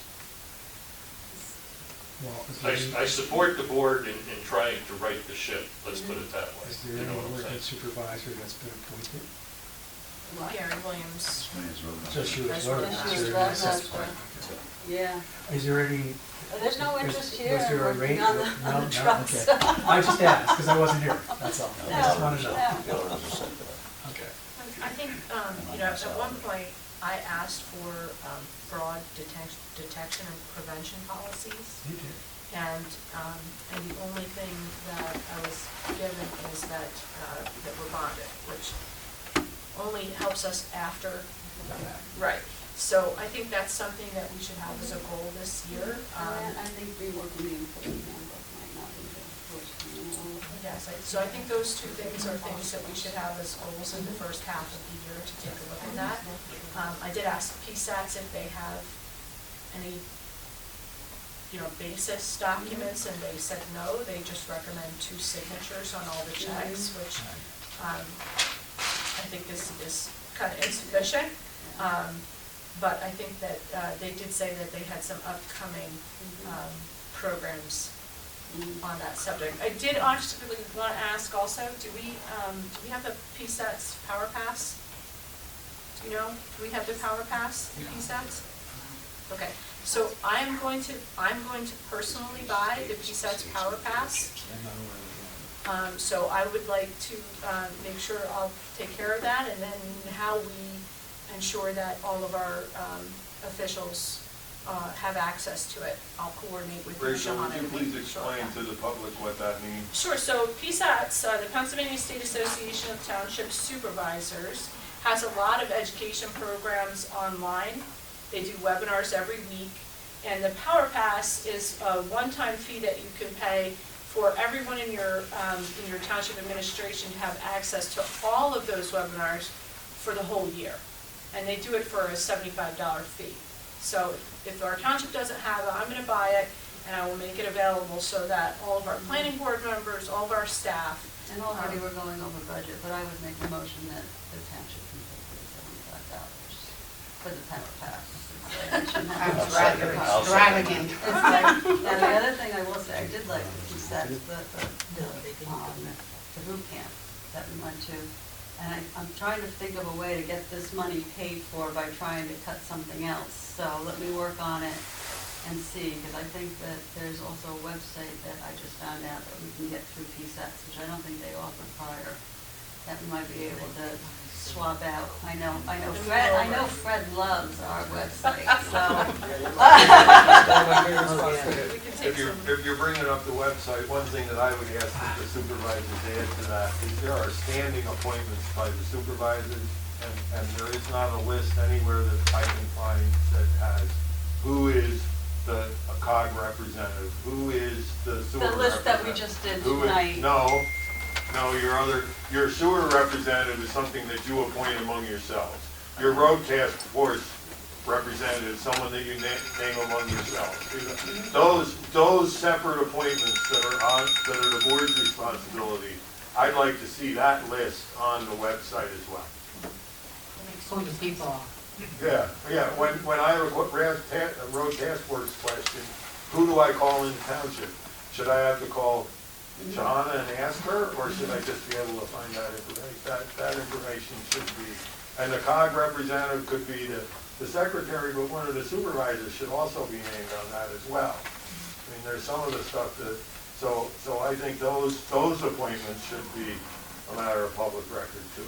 Well, is there I support the board in trying to right the ship, let's put it that way. is there You know any what I'm working saying? supervisor that's been appointed? Gary Williams. Just she was That's voted, right. is She was there voted, any that's assessment? Yeah. Is there any? There's no was- interest was here in there a working rate? on the, No, on the no, trucks. okay. I just asked, because I wasn't here, that's all. I just No, wanted to know. no. Okay. I think, at one point, I asked for fraud detection and prevention policies. You did. And the only thing that I was given is that we're bonded, which only helps us after. Right. So I think that's something that we should have as a goal this year. I think reworking the employee handbook might not be the worst thing in the world. Yes, so I think those two things are things that we should have as goals in the first half of the year to take a look at that. I did ask PSATs if they have any, basis documents, and they said no. They just recommend 2 signatures on all the checks, which I think is kind of insufficient. But I think that they did say that they had some upcoming programs on that subject. I did honestly want to ask also, do we have the PSATs Power Pass? Do you know? Do we have the Power Pass, the PSATs? Okay, so I'm going to personally buy the PSATs Power Pass. So I would like to make sure I'll take care of that, and then how we ensure that all of our officials have access to it. I'll coordinate with Rachel, Sean. would you please explain to the public what that means? Sure, so PSATs, the Pennsylvania State Association of Township Supervisors, has a lot of education programs online. They do webinars every week, and the Power Pass is a one-time fee that you can pay for everyone in your township administration to have access to all of those webinars for the whole year. And they do it for a $75 fee. So if our township doesn't have it, I'm going to buy it, and I will make it available so that all of our planning board members, all of our staff. And already we're going over budget, but I would make a motion that the township can pay $75 for the Power Pass. That's rather extravagant. And the other thing I will say, I did like the PSATs, the boot camp that we went to. And I'm trying to think of a way to get this money paid for by trying to cut something else. So let me work on it and see, because I think that there's also a website that I just found out that we can get through PSATs, which I don't think they offered prior, that we might be able to swap out. I know Fred loves our website, so. If you're bringing up the website, one thing that I would ask that the supervisors add to that is there are standing appointments by the supervisors, and there is not a list anywhere that I can find that has who is a COG representative, who is the sewer representative. The list that we just did tonight. No, your sewer representative is something that you appoint among yourselves. Your road task force representative is someone that you name among yourselves. Those separate appointments that are the board's responsibility, I'd like to see that list on the website as well. Who the people are. Yeah, when I have a road task force question, who do I call in the township? Should I have to call Shawna and ask her, or should I just be able to find that information? That information should be, and the COG representative could be the secretary, but one of the supervisors should also be named on that as well. I mean, there's some of the stuff that, so I think those appointments should be a matter of public record too.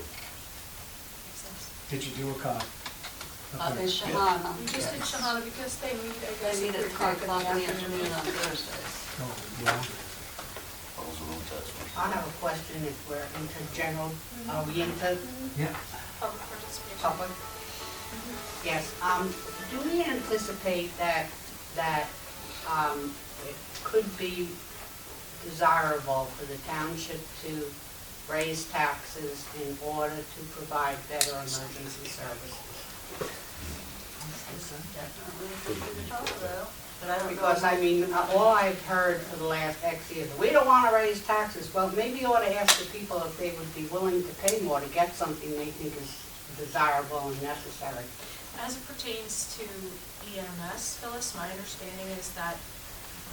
Did you do a COG? It's Shahana. We just did Shahana because they meet, I They guess, meet at 3 o'clock in the afternoon on Thursdays. Oh, yeah. I have a question if we're into general, are we into Yeah. public participation. public? Yes, do we anticipate that it could be desirable for the township to raise taxes in order to provide better emergency services? Definitely something to talk about, but I don't know. Because, I mean, all I've heard for the last X years, we don't want to raise taxes. Well, maybe you ought to ask the people if they would be willing to pay more to get something they think is desirable and necessary. As it pertains to EMS, Phyllis, my understanding is that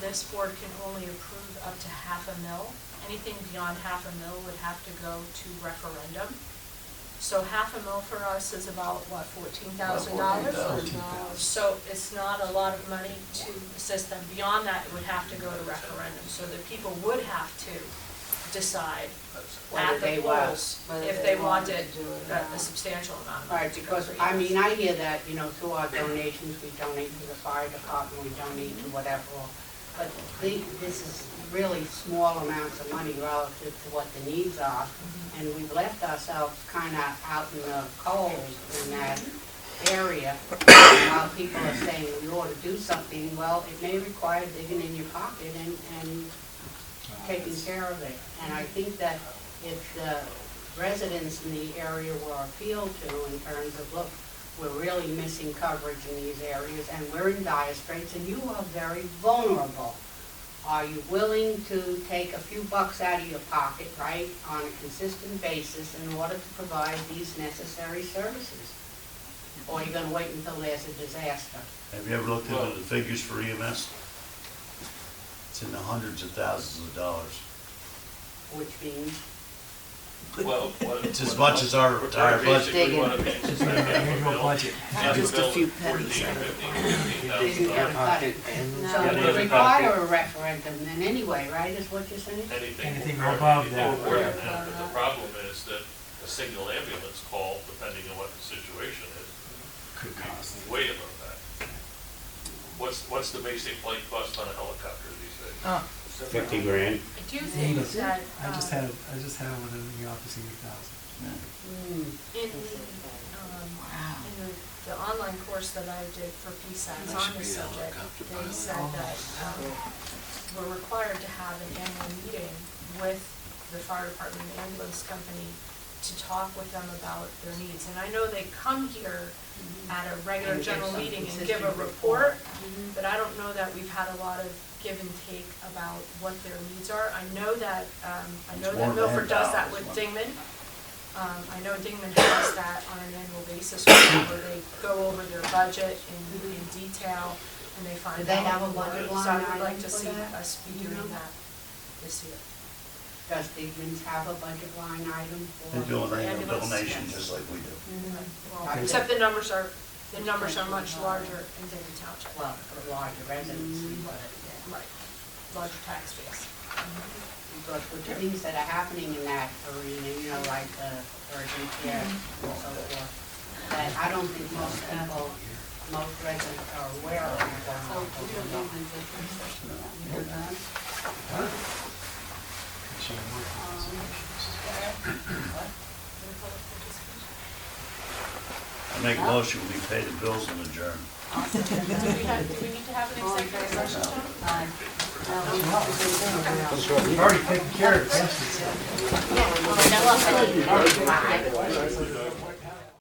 this board can only approve up to $500,000. Anything beyond $500,000 would have to go to referendum. So $500,000 for us is about, what, $14,000? So it's not a lot of money to assist them. Beyond that, it would have to go to referendum, so that people would have to decide at the polls if they wanted a substantial amount of money. Right, because, I mean, I hear that, you know, through our donations, we donate to the fire department, we donate to whatever, but this is really small amounts of money relative to what the needs are, and we've left ourselves kind of out in the cold in that area. While people are saying we ought to do something, well, it may require digging in your pocket and taking care of it. And I think that if the residents in the area were appealed to in terms of, look, we're really missing coverage in these areas and we're in dire straits and you are very vulnerable. Are you willing to take a few bucks out of your pocket, right, on a consistent basis in order to provide these necessary services? Or are you going to wait until there's a disaster? Have you ever looked into the figures for EMS? It's in the hundreds of thousands of dollars. Which means? Well, It's as much as our entire budget. Basically, what it means is that Annual budget. Just a few pennies. Isn't gonna cut it. So Yeah, it would there's a require a referendum then anyway, right, is what you're saying? Anything above that. More than that, but the problem is that a single ambulance call, depending on what the situation is, Could cost. way above that. What's the basic flight cost on a helicopter these days? Oh. 50 grand. I do think that, I just had one in the office, 80,000. in the online course that I did for PSATs on this subject, they said that we're required to have an annual meeting with the fire department and ambulance company to talk with them about their needs. And I know they come here at a regular general meeting and give a report, but I don't know that we've had a lot of give and take about what their needs are. I know that Milford does that with Dingman. I know Dingman has that on an annual basis where they go over their budget in detail and they find out. Do they have a budget line So I would like item to for see that? us be doing that this year. Does Digman's have a budget line item for? They do an annual Ambulance, donation yes. just like we do. Well, except the numbers are much larger in Dingman Township. Well, for larger residency, but, Right, larger tax base. but with the things that are happening in that arena, you know, like urgent care and so forth, that I don't think most people, most residents are aware of. I make a motion, we pay the bills and adjourn. Do we need to have an executive session, John? We've already taken care of it. Yeah.